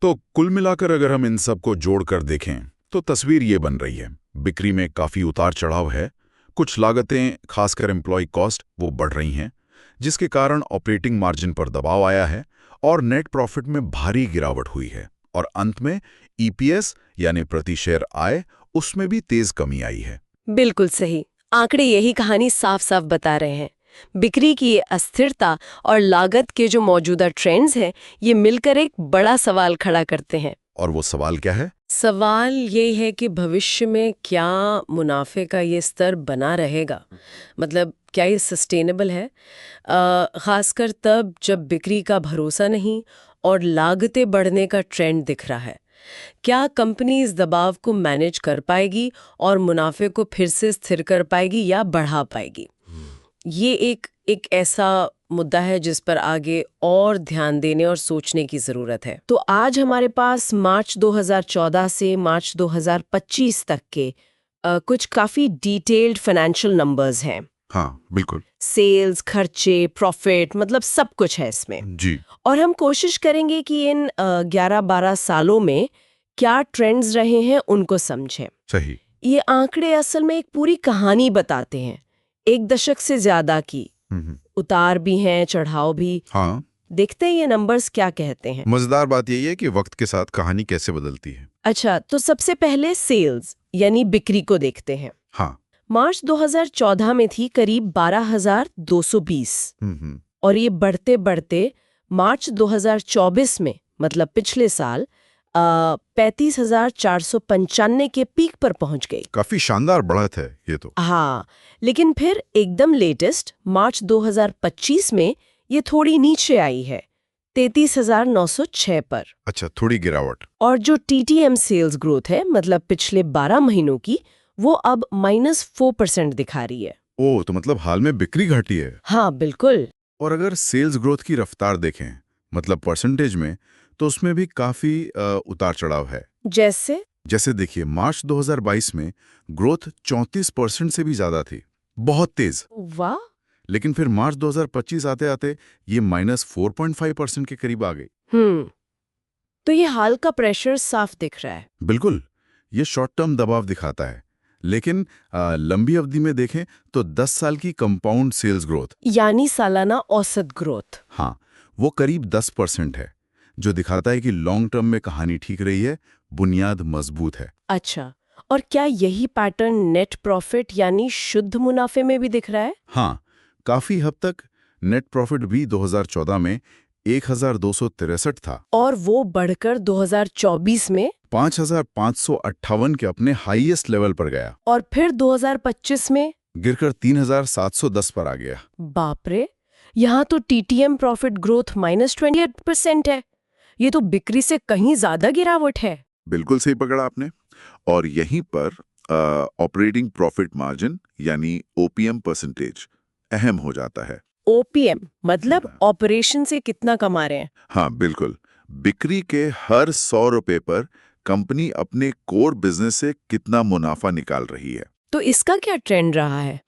तो कुल मिलाकर अगर हम इन सब को जोड़कर देखें तो तस्वीर ये बन रही है। बिक्री में काफी उतार चढ़ाव है। कुछ लागतें, खासकर एम्प्लॉय कॉस्ट, वो बढ़ रही हैं, जिसके कारण ऑपरेटिंग मार्जिन पर दबाव आया है और नेट प्रॉफिट में भारी गिरावट हुई है। और अंत में ईपीएस यानी प्रति शेयर आय, उसमें भी तेज कमी आई है। बिल्कुल सही। आंकड़े यही कहानी साफ साफ बता रहे हैं। बिक्री की ये अस्थिरता और लागत के जो मौजूदा ट्रेंड्स हैं, ये मिलकर एक बड़ा सवाल खड़ा करते हैं। और वो सवाल क्या है? सवाल ये है कि भविष्य में क्या मुनाफे का ये स्तर बना रहेगा? मतलब क्या ये सस्टेनेबल है? खासकर तब जब बिक्री का भरोसा नहीं और लागतें बढ़ने का ट्रेंड दिख रहा है। क्या कंपनी इस दबाव को मैनेज कर पाएगी और मुनाफे को फिर से स्थिर कर पाएगी या बढ़ा पाएगी? ये एक ऐसा मुद्दा है जिस पर आगे और ध्यान देने और सोचने की जरूरत है। तो आज हमारे पास मार्च 2014 से मार्च 2025 तक के कुछ काफी डिटेल्ड फाइनेंशियल नंबर्स हैं। हाँ, बिल्कुल। सेल्स, खर्चे, प्रॉफिट, मतलब सब कुछ है इसमें जी। और हम कोशिश करेंगे कि इन 11-12 सालों में क्या ट्रेंड्स रहे हैं उनको समझें। सही। ये आंकड़े असल में एक पूरी कहानी बताते हैं, एक दशक से ज्यादा की। उतार भी हैं, चढ़ाव भी। हाँ। देखते हैं ये नंबर्स क्या कहते हैं। मजेदार बात यही है कि वक्त के साथ कहानी कैसे बदलती है। अच्छा, तो सबसे पहले सेल्स यानी बिक्री को देखते हैं। हाँ। मार्च 2014 में थी करीब 12,220 और ये बढ़ते बढ़ते मार्च 2024 में, मतलब पिछले साल, 35,495 के पीक पर पहुंच गई। काफी शानदार बढ़त है ये तो। हाँ, लेकिन फिर एकदम लेटेस्ट मार्च 2025 में ये थोड़ी नीचे आई है, 33,906 पर। अच्छा, थोड़ी गिरावट। और जो टीटीएम सेल्स ग्रोथ है, मतलब पिछले 12 महीनों की, वो अब -4% दिखा रही है। ओ, तो मतलब हाल में बिक्री घटी है। हाँ, बिल्कुल। और अगर सेल्स ग्रोथ की रफ्तार देखें, मतलब परसेंटेज में, तो उसमें भी काफी उतार चढ़ाव है। जैसे देखिए, मार्च 2022 में ग्रोथ 34% से भी ज्यादा थी, बहुत तेज। वाह। लेकिन फिर मार्च 2025 आते आते ये -4.5% के करीब आ गई। तो ये हाल का प्रेशर साफ दिख रहा है। बिल्कुल। ये शॉर्ट टर्म दबाव दिखाता है, लेकिन लंबी अवधि में देखें तो 10 साल की कंपाउंड सेल्स ग्रोथ, यानी सालाना औसत ग्रोथ। हाँ, वो करीब 10% है, जो दिखाता है कि लॉन्ग टर्म में कहानी ठीक रही है, बुनियाद मजबूत है। अच्छा, और क्या यही पैटर्न नेट प्रॉफिट यानी शुद्ध मुनाफे में भी दिख रहा है? हाँ, काफी हद तक। नेट प्रॉफिट भी 2014 में 1263 था और वो बढ़कर 2024 में 5558 के अपने हाईएस्ट लेवल पर गया, और फिर 2025 में गिरकर 3710 पर आ गया। बाप रे, यहाँ तो टीटीएम प्रॉफिट ग्रोथ -28% है। ये तो बिक्री से कहीं ज्यादा गिरावट है। बिल्कुल सही पकड़ा आपने। और यहीं पर ऑपरेटिंग प्रॉफिट मार्जिन यानी ओपीएम परसेंटेज अहम हो जाता है। ओपीएम मतलब ऑपरेशन से कितना कमा रहे हैं? हाँ, बिल्कुल। बिक्री के हर 100 रुपए पर कंपनी अपने कोर बिजनेस से कितना मुनाफा निकाल रही है। तो इसका क्या ट्रेंड रहा है?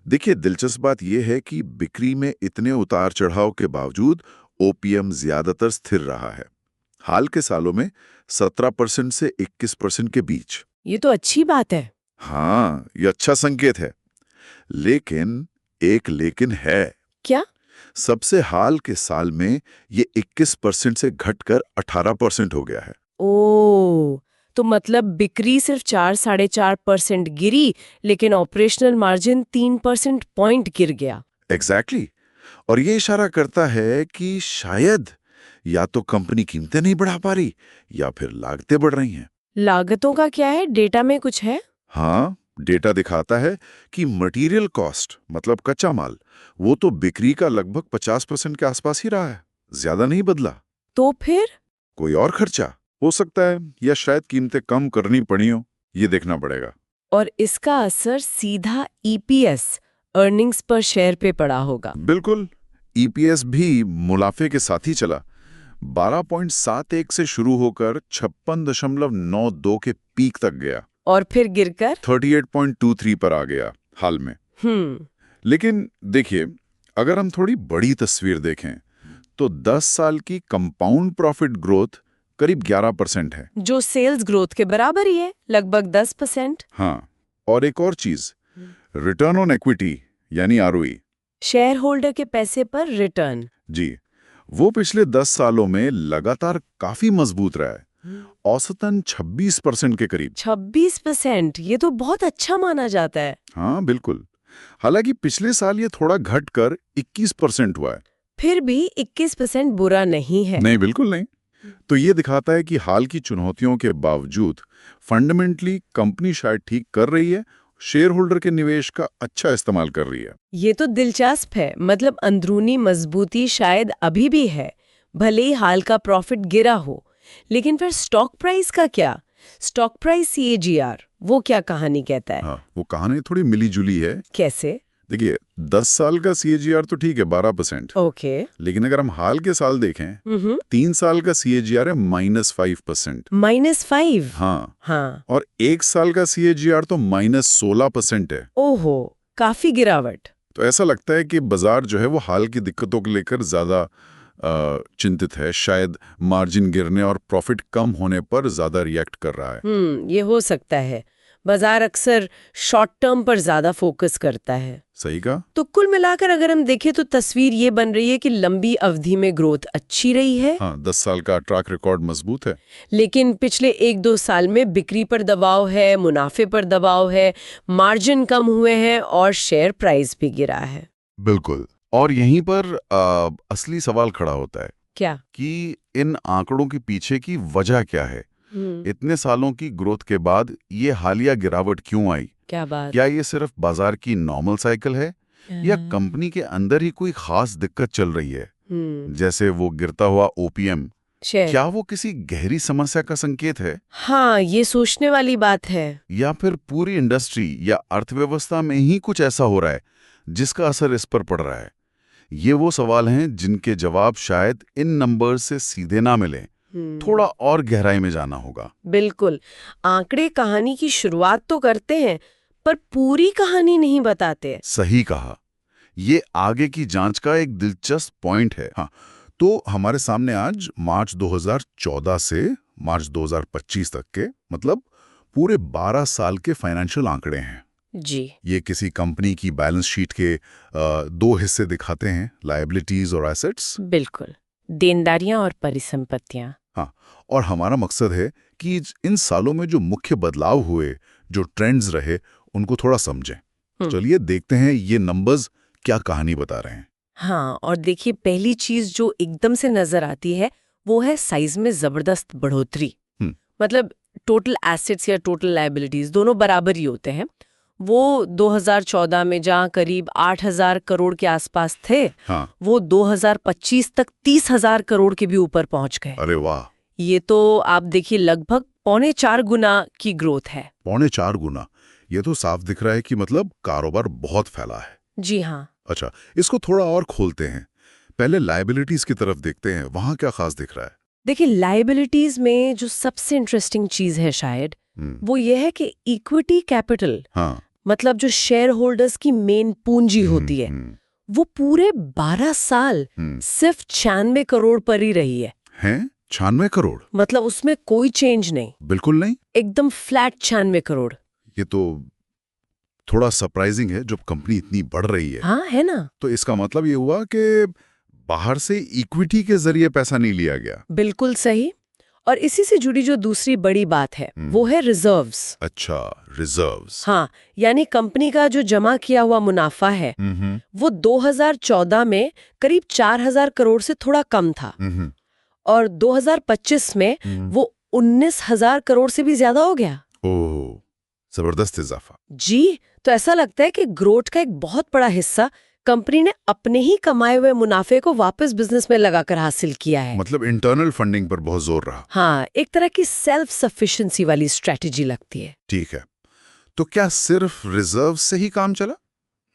देखिए, दिलचस्प बात यह है कि बिक्री में इतने उतार चढ़ाव के बावजूद ओपीएम ज्यादातर स्थिर रहा है, हाल के सालों में 17% से 21% के बीच। ये तो अच्छी बात है। हाँ, ये अच्छा संकेत है। लेकिन एक लेकिन है। क्या? सबसे हाल के साल में ये 21% से घटकर 18% हो गया है। ओ, तो मतलब बिक्री सिर्फ 4-4.5% गिरी, लेकिन ऑपरेशनल मार्जिन 3% पॉइंट गिर गया। एग्जैक्टली। और ये इशारा करता है कि शायद या तो कंपनी कीमतें नहीं बढ़ा पा रही या फिर लागतें बढ़ रही हैं। लागतों का क्या है? डेटा में कुछ है? हाँ, डेटा दिखाता है कि मटेरियल कॉस्ट मतलब कच्चा माल, वो तो बिक्री का लगभग 50% के आसपास ही रहा है, ज्यादा नहीं बदला। तो फिर कोई और खर्चा हो सकता है या शायद कीमतें कम करनी पड़ी हो, ये देखना पड़ेगा। और इसका असर सीधा ईपीएस अर्निंग्स पर शेयर पे पड़ा होगा। बिल्कुल। ईपीएस भी मुनाफे के साथ ही चला, 12.71 से शुरू होकर 56.92 के पीक तक गया और फिर गिरकर 38.23 पर आ गया हाल में। लेकिन देखिए, अगर हम थोड़ी बड़ी तस्वीर देखें तो 10 साल की कंपाउंड प्रॉफिट ग्रोथ करीब 11% है, जो सेल्स ग्रोथ के बराबर ही है, लगभग 10%। हाँ। और एक और चीज, रिटर्न ऑन इक्विटी यानी आरओई, शेयर होल्डर के पैसे पर रिटर्न, जी, वो पिछले 10 सालों में लगातार काफी मजबूत रहा है, औसतन 26% के करीब। 26%, ये तो बहुत अच्छा माना जाता है। हाँ, बिल्कुल। हालांकि पिछले साल ये थोड़ा घटकर 21% हुआ है। फिर भी 21% बुरा नहीं है। नहीं, बिल्कुल नहीं। तो ये दिखाता है कि हाल की चुनौतियों के बावजूद फंडामेंटली कंपनी शायद ठीक कर रही है, शेयर होल्डर के निवेश का अच्छा इस्तेमाल कर रही है। ये तो दिलचस्प है, मतलब अंदरूनी मजबूती शायद अभी भी है, भले ही हाल का प्रॉफिट गिरा हो। लेकिन फिर स्टॉक प्राइस का क्या? स्टॉक प्राइस सीएजीआर, वो क्या कहानी कहता है? हाँ, वो कहानी थोड़ी मिली जुली है। कैसे? देखिए, 10 साल का सीएजीआर तो ठीक है, 12%। ओके। लेकिन अगर हम हाल के साल देखें, 3 साल का सीएजीआर है -5%। -5? हाँ। और 1 साल का सीएजीआर तो -16% है। ओहो, काफी गिरावट। तो ऐसा लगता है कि बाजार जो है वो हाल की दिक्कतों को लेकर ज्यादा चिंतित है, शायद मार्जिन गिरने और प्रॉफिट कम होने पर ज्यादा रिएक्ट कर रहा है। ये हो सकता है। बाजार अक्सर शॉर्ट टर्म पर ज्यादा फोकस करता है। सही कहा। तो कुल मिलाकर अगर हम देखें तो तस्वीर ये बन रही है कि लंबी अवधि में ग्रोथ अच्छी रही है। हाँ, 10 साल का ट्रैक रिकॉर्ड मजबूत है। लेकिन पिछले 1-2 साल में बिक्री पर दबाव है, मुनाफे पर दबाव है, मार्जिन कम हुए हैं और शेयर प्राइस भी गिरा है। बिल्कुल। और यहीं पर असली सवाल खड़ा होता है। क्या? कि इन आंकड़ों के पीछे की वजह क्या है? इतने सालों की ग्रोथ के बाद ये हालिया गिरावट क्यों आई? क्या बात? क्या ये सिर्फ बाजार की नॉर्मल साइकिल है या कंपनी के अंदर ही कोई खास दिक्कत चल रही है? जैसे वो गिरता हुआ ओपीएम, क्या वो किसी गहरी समस्या का संकेत है? हाँ, ये सोचने वाली बात है। या फिर पूरी इंडस्ट्री या अर्थव्यवस्था में ही कुछ ऐसा हो रहा है जिसका असर इस पर पड़ रहा है? ये वो सवाल हैं जिनके जवाब शायद इन नंबर्स से सीधे ना मिले, थोड़ा और गहराई में जाना होगा। बिल्कुल। आंकड़े कहानी की शुरुआत तो करते हैं, पर पूरी कहानी नहीं बताते। सही कहा। ये आगे की जांच का एक दिलचस्प पॉइंट है। हाँ, तो हमारे सामने आज मार्च 2014 से मार्च 2025 तक के, मतलब पूरे 12 साल के फाइनेंशियल आंकड़े हैं। जी। ये किसी कंपनी की बैलेंस शीट के दो हिस्से दिखाते हैं, लायबिलिटीज और एसेट्स। बिल्कुल, देनदारियां और परिसंपत्तियां। हाँ, और हमारा मकसद है कि इन सालों में जो मुख्य बदलाव हुए, जो ट्रेंड्स रहे, उनको थोड़ा समझें। चलिए देखते हैं ये नंबर्स क्या कहानी बता रहे हैं। हाँ, और देखिए पहली चीज जो एकदम से नजर आती है वो है साइज में जबरदस्त बढ़ोतरी। मतलब टोटल एसेट्स या टोटल लायबिलिटीज दोनों बराबर ही होते हैं। वो 2014 में जहाँ करीब 8,000 करोड़ के आसपास थे, हाँ। वो 2025 तक 30,000 करोड़ के भी ऊपर पहुंच गए। अरे वाह! ये तो आप देखिए लगभग 4.25 गुना की ग्रोथ है। 4.25 गुना, ये तो साफ दिख रहा है कि मतलब कारोबार बहुत फैला है। जी हाँ। अच्छा, इसको थोड़ा और खोलते हैं। पहले लायबिलिटीज की तरफ देखते हैं, वहां क्या खास दिख रहा है? देखिए लायबिलिटीज में जो सबसे इंटरेस्टिंग चीज है शायद वो ये है कि इक्विटी कैपिटल, हाँ। मतलब जो शेयर होल्डर्स की मेन पूंजी होती है, वो पूरे 12 साल सिर्फ 96 करोड़ पर ही रही है। हैं? 96 करोड़? मतलब उसमें कोई चेंज नहीं। बिल्कुल नहीं? एकदम फ्लैट 96 करोड़। ये तो थोड़ा सरप्राइजिंग है जब कंपनी इतनी बढ़ रही है। हाँ, है ना? तो इसका मतलब ये हुआ कि बाहर से इक्विटी के जरिए पैसा नहीं लिया गया। बिल्कुल सही। और इसी से जुड़ी जो दूसरी बड़ी बात है वो है रिजर्व्स। अच्छा, रिजर्व्स। हाँ, यानी कंपनी का जो जमा किया हुआ मुनाफा है वो 2014 में करीब 4,000 करोड़ से थोड़ा कम था और 2025 में वो 19,000 करोड़ से भी ज्यादा हो गया। ओह, जबरदस्त इजाफा। जी, तो ऐसा लगता है कि ग्रोथ का एक बहुत बड़ा हिस्सा कंपनी ने अपने ही कमाए हुए मुनाफे को वापस बिजनेस में लगाकर हासिल किया है। मतलब इंटरनल फंडिंग पर बहुत जोर रहा। हाँ, एक तरह की सेल्फ सफिशिएंसी वाली स्ट्रेटेजी लगती है। ठीक है, तो क्या सिर्फ रिजर्व से ही काम चला?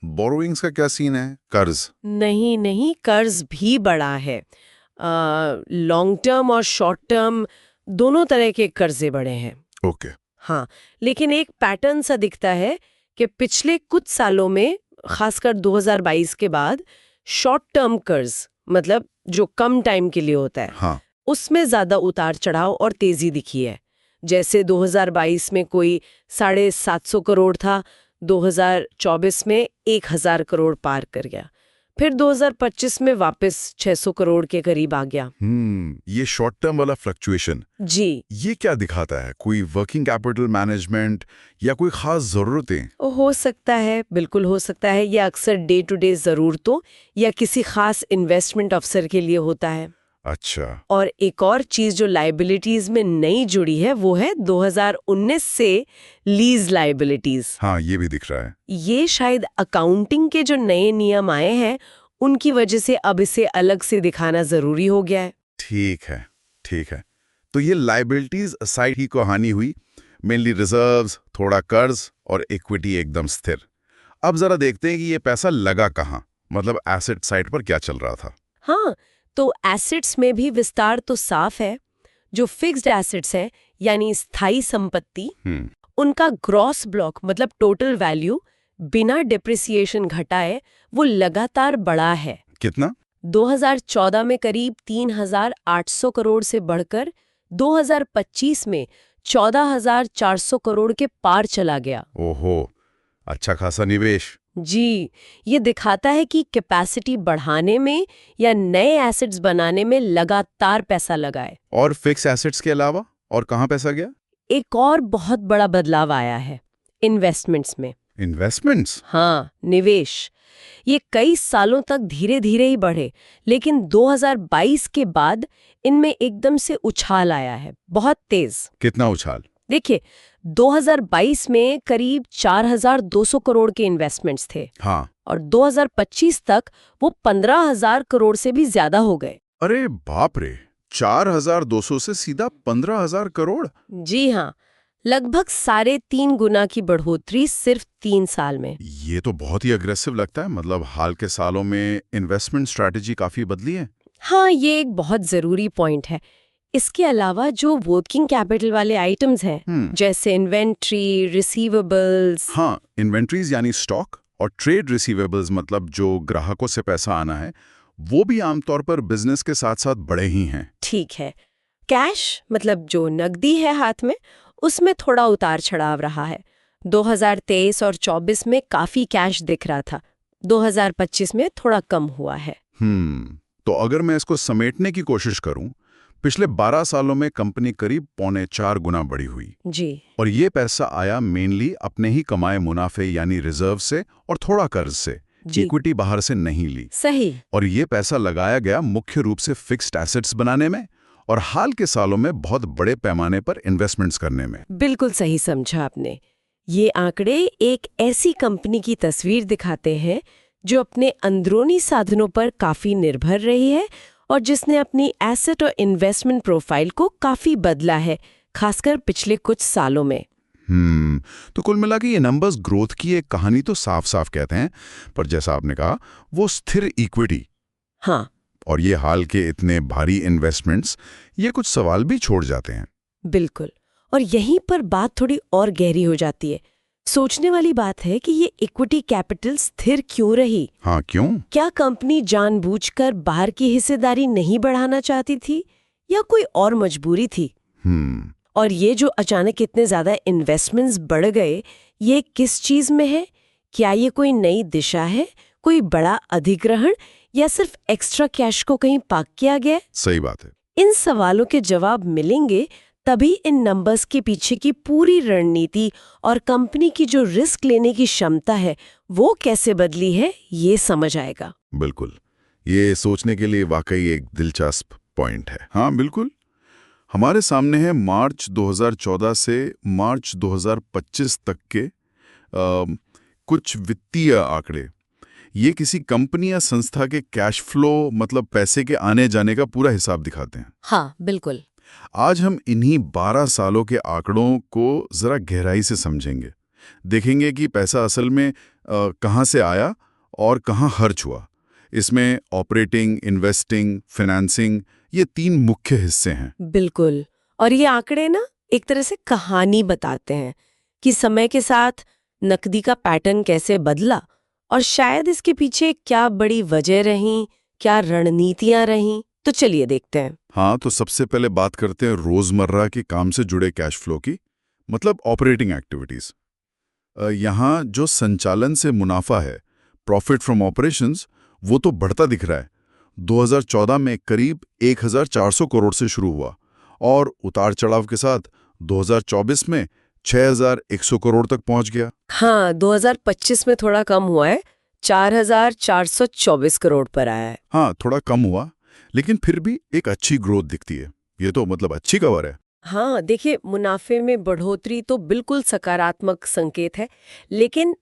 बोरोइंग्स का क्या सीन है? कर्ज? नहीं, कर्ज भी बड़ा है। लॉन्ग टर्म और शॉर्ट टर्म दोनों तरह के कर्जे बड़े हैं। ओके। हाँ, लेकिन एक पैटर्न सा दिखता है कि पिछले कुछ सालों में, खासकर 2022 के बाद, शॉर्ट टर्म कर्ज, मतलब जो कम टाइम के लिए होता है, हाँ। उसमें ज्यादा उतार चढ़ाव और तेजी दिखी है। जैसे 2022 में कोई 750 करोड़ था, 2024 में 1,000 करोड़ पार कर गया, फिर 2025 में वापस 600 करोड़ के करीब आ गया। ये शॉर्ट टर्म वाला फ्लक्चुएशन, जी, ये क्या दिखाता है? कोई वर्किंग कैपिटल मैनेजमेंट या कोई खास जरूरतें? हो सकता है, बिल्कुल हो सकता है। ये अक्सर डे टू डे जरूरतों या किसी खास इन्वेस्टमेंट अवसर के लिए होता है। अच्छा। और एक और चीज जो लायबिलिटीज में नई जुड़ी है वो है 2019 से लीज लायबिलिटीज। हाँ, ये भी दिख रहा है। ये शायद अकाउंटिंग के जो नए नियम आए हैं उनकी वजह से अब इसे अलग से दिखाना जरूरी हो गया है। ठीक है, ठीक है। तो ये लायबिलिटीज असाइड ही कहानी हुई, मेनली रिजर्व्स, थोड़ा कर्ज और इक्विटी एकदम स्थिर। अब जरा देखते हैं कि ये पैसा लगा कहाँ, मतलब एसेट साइड पर क्या चल रहा था। हाँ, तो एसेट्स में भी विस्तार तो साफ है। जो फिक्स्ड एसेट्स हैं, यानी स्थायी संपत्ति, उनका ग्रॉस ब्लॉक मतलब टोटल वैल्यू बिना डिप्रिसिएशन घटाए वो लगातार बढ़ा है। कितना? 2014 में करीब 3,800 करोड़ से बढ़कर 2025 में 14,400 करोड़ के पार चला गया। ओहो, अच्छा खासा निवेश। जी, ये दिखाता है कि कैपेसिटी बढ़ाने में या नए एसेट्स बनाने में लगातार पैसा लगाए। और फिक्स एसेट्स के अलावा और कहाँ पैसा गया? एक और बहुत बड़ा बदलाव आया है इन्वेस्टमेंट्स में। इन्वेस्टमेंट्स? हाँ, निवेश। ये कई सालों तक धीरे धीरे ही बढ़े, लेकिन 2022 के बाद इनमें एकदम से उछाल आया है, बहुत तेज। कितना उछाल? देखिए, 2022 में करीब 4,200 करोड़ के इन्वेस्टमेंट्स थे। हाँ। और 2025 तक वो 15,000 करोड़ से भी ज्यादा हो गए। अरे बाप रे, 4,200 से सीधा 15,000 करोड़? जी हाँ, लगभग 3.5 गुना की बढ़ोतरी सिर्फ 3 साल में। ये तो बहुत ही अग्रेसिव लगता है। मतलब हाल के सालों में इन्वेस्टमेंट स्ट्रैटेजी काफी बदली है। हाँ, ये एक बहुत जरूरी पॉइंट है। इसके अलावा जो वर्किंग कैपिटल वाले आइटम्स हैं, जैसे इन्वेंट्री, रिसीवेबल्स। हाँ, इन्वेंट्रीज यानी स्टॉक, और ट्रेड रिसीवेबल्स मतलब जो ग्राहकों से पैसा आना है, वो भी आमतौर पर बिजनेस के साथ साथ बड़े ही हैं। ठीक है। कैश मतलब जो नकदी है हाथ में, उसमें थोड़ा उतार चढ़ाव रहा है। 2023 और 24 में काफी कैश दिख रहा था, 2025 में थोड़ा कम हुआ है। तो अगर मैं इसको समेटने की कोशिश करूं, पिछले 12 सालों में कंपनी करीब 3.25 गुना बढ़ी हुई। जी। और ये पैसा आया मेनली अपने ही कमाए मुनाफे यानी रिजर्व से और थोड़ा कर्ज से। जी। इक्विटी बाहर से नहीं ली। सही। और ये पैसा लगाया गया मुख्य रूप से फिक्स्ड एसेट्स बनाने में और हाल के सालों में बहुत बड़े पैमाने पर इन्वेस्टमेंट्स करने में। बिल्कुल सही समझा आपने। ये आंकड़े एक ऐसी कंपनी की तस्वीर दिखाते हैं जो अपने अंदरूनी साधनों पर काफी निर्भर रही है और जिसने अपनी एसेट और इन्वेस्टमेंट प्रोफाइल को काफी बदला है, खासकर पिछले कुछ सालों में। तो कुल मिला के ये नंबर्स ग्रोथ की एक कहानी तो साफ साफ कहते हैं, पर जैसा आपने कहा वो स्थिर इक्विटी। हाँ। और ये हाल के इतने भारी इन्वेस्टमेंट्स ये कुछ सवाल भी छोड़ जाते हैं। बिल्कुल। और यहीं पर बात थोड़ी और गहरी हो जाती है। सोचने वाली बात है कि ये इक्विटी कैपिटल स्थिर क्यों रही? हाँ, क्यों? क्या कंपनी जानबूझकर बाहर की हिस्सेदारी नहीं बढ़ाना चाहती थी या कोई और मजबूरी थी? और ये जो अचानक इतने ज्यादा इन्वेस्टमेंट्स बढ़ गए, ये किस चीज में है? क्या ये कोई नई दिशा है, कोई बड़ा अधिग्रहण, या सिर्फ एक्स्ट्रा कैश को कहीं पार्क किया गया? सही बात है। इन सवालों के जवाब मिलेंगे तभी इन नंबर्स के पीछे की पूरी रणनीति और कंपनी की जो रिस्क लेने की क्षमता है वो कैसे बदली है, ये समझ आएगा। बिल्कुल, ये सोचने के लिए वाकई एक दिलचस्प पॉइंट है। हाँ बिल्कुल। हमारे सामने है मार्च 2014 से मार्च 2025 तक के कुछ वित्तीय आंकड़े। ये किसी कंपनी या संस्था के कैश फ्लो, मतलब पैसे के आने जाने का पूरा हिसाब दिखाते हैं। हाँ बिल्कुल। आज हम इन्हीं 12 सालों के आंकड़ों को जरा गहराई से समझेंगे। देखेंगे कि पैसा असल में कहाँ से आया और कहाँ खर्च हुआ। इसमें ऑपरेटिंग, इन्वेस्टिंग, फाइनेंसिंग, ये 3 मुख्य हिस्से हैं। बिल्कुल। और ये आंकड़े ना एक तरह से कहानी बताते हैं कि समय के साथ नकदी का पैटर्न कैसे बदला और शायद इसके पीछे क्या बड़ी वजह रही, क्या रणनीतियां रहीं। तो चलिए देखते हैं। हाँ, तो सबसे पहले बात करते हैं रोजमर्रा के काम से जुड़े कैश फ्लो की, मतलब ऑपरेटिंग एक्टिविटीज। यहाँ जो संचालन से मुनाफा है, प्रॉफिट फ्रॉम ऑपरेशंस, वो तो बढ़ता दिख रहा है। 2014 में करीब 1400 करोड़ से शुरू हुआ और उतार चढ़ाव के साथ 2024 में 6100 करोड़ तक पहुंच गया। हाँ, 2025 में थोड़ा कम हुआ है, 4424 करोड़ पर आया है। हाँ, थोड़ा कम हुआ, लेकिन फिर भी एक अच्छी ग्रोथ दिखती है। ये तो मतलब अच्छी खबर है। हाँ, देखिए मुनाफे में बढ़ोतरी तो बिल्कुल सकारात्मक संकेत है, लेकिन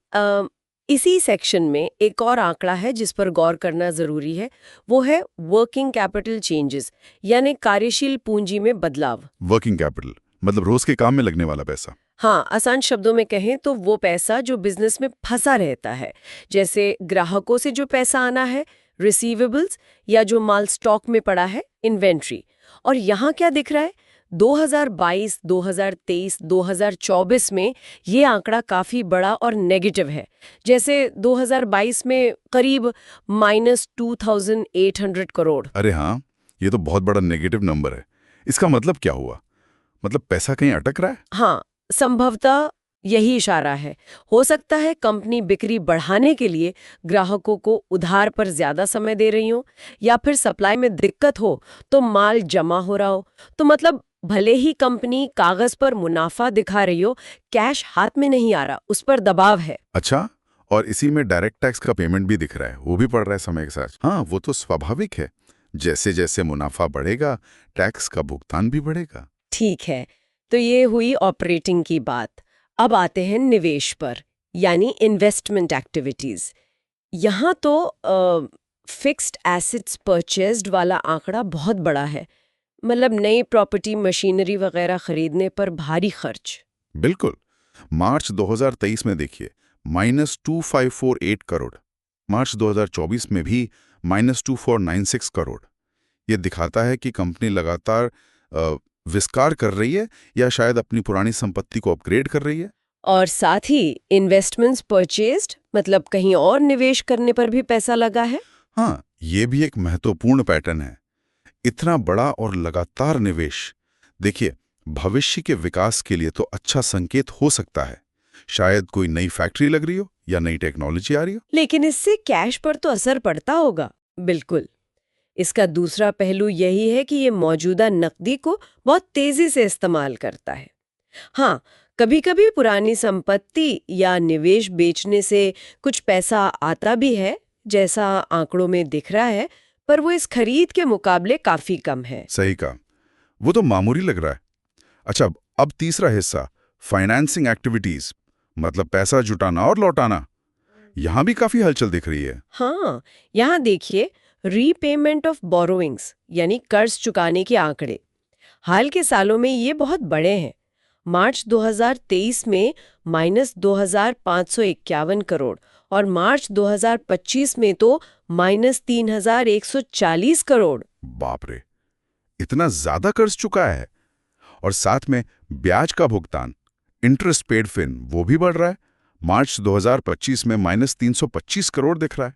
इसी सेक्शन में एक और आंकड़ा है जिस पर गौर करना जरूरी है। वो है वर्किंग कैपिटल चेंजेस, यानी कार्यशील पूंजी में बदलाव। वर्किंग कैपिटल मतलब रोज के काम में लगने वाला पैसा। हाँ, आसान शब्दों में कहें तो वो पैसा जो बिजनेस में फंसा रहता है, जैसे ग्राहकों से जो पैसा आना है, रिसीवेबल्स, या जो माल स्टॉक में पड़ा है, इन्वेंट्री। और यहाँ क्या दिख रहा है? 2022, 2023, 2024 में ये आंकड़ा काफी बड़ा और नेगेटिव है। जैसे 2022 में करीब -2800 करोड़। अरे हाँ, ये तो बहुत बड़ा नेगेटिव नंबर है। इसका मतलब क्या हुआ? मतलब पैसा कहीं अटक रहा है? हाँ, संभवतः यही इशारा है। हो सकता है कंपनी बिक्री बढ़ाने के लिए ग्राहकों को उधार पर ज्यादा समय दे रही हो, या फिर सप्लाई में दिक्कत हो तो माल जमा हो रहा हो। तो मतलब भले ही कंपनी कागज पर मुनाफा दिखा रही हो, कैश हाथ में नहीं आ रहा, उस पर दबाव है। अच्छा, और इसी में डायरेक्ट टैक्स का पेमेंट भी दिख रहा है, वो भी बढ़ रहा है समय के साथ। हाँ, वो तो स्वाभाविक है। जैसे जैसे मुनाफा बढ़ेगा, टैक्स का भुगतान भी बढ़ेगा। ठीक है, तो ये हुई ऑपरेटिंग की बात। अब आते हैं निवेश पर, यानी इन्वेस्टमेंट एक्टिविटीज। यहाँ तो फिक्स्ड एसेट्स परचेज्ड वाला आंकड़ा बहुत बड़ा है, मतलब नई प्रॉपर्टी, मशीनरी वगैरह खरीदने पर भारी खर्च। बिल्कुल। मार्च 2023 में देखिए -2548 करोड़, मार्च 2024 में भी -2496 करोड़। ये दिखाता है कि कंपनी लगातार विस्तार कर रही है या शायद अपनी पुरानी संपत्ति को अपग्रेड कर रही है। और साथ ही इन्वेस्टमेंट्स परचेज्ड, मतलब कहीं और निवेश करने पर भी पैसा लगा है। हाँ, ये भी एक महत्वपूर्ण पैटर्न है। इतना बड़ा और लगातार निवेश। देखिए, भविष्य के विकास के लिए तो अच्छा संकेत हो सकता है। शायद कोई नई फैक्ट्री लग रही हो या नई टेक्नोलॉजी आ रही हो। लेकिन इससे कैश पर तो असर पड़ता होगा। बिल्कुल। इसका दूसरा पहलू यही है कि ये मौजूदा नकदी को बहुत तेजी से इस्तेमाल करता है। हाँ, कभी-कभी पुरानी संपत्ति या निवेश बेचने से कुछ पैसा आता भी है, जैसा आंकड़ों में दिख रहा है, पर वो इस खरीद के मुकाबले काफी कम है। सही कहा, वो तो मामूली लग रहा है। अच्छा, अब तीसरा हिस्सा, फाइनेंसिंग एक्टिविटीज, मतलब पैसा जुटाना और लौटाना। यहाँ भी काफी हलचल दिख रही है। हाँ, यहाँ देखिए, रीपेमेंट ऑफ बोरोइंग्स यानी कर्ज चुकाने के आंकड़े हाल के सालों में ये बहुत बड़े हैं। मार्च 2023 में -2,551 करोड़ और मार्च 2025 में तो -3,140 करोड़। बाप रे, इतना ज्यादा कर्ज चुका है। और साथ में ब्याज का भुगतान, इंटरेस्ट पेड फिन, वो भी बढ़ रहा है। मार्च 2025 में -325 करोड़ दिख रहा है।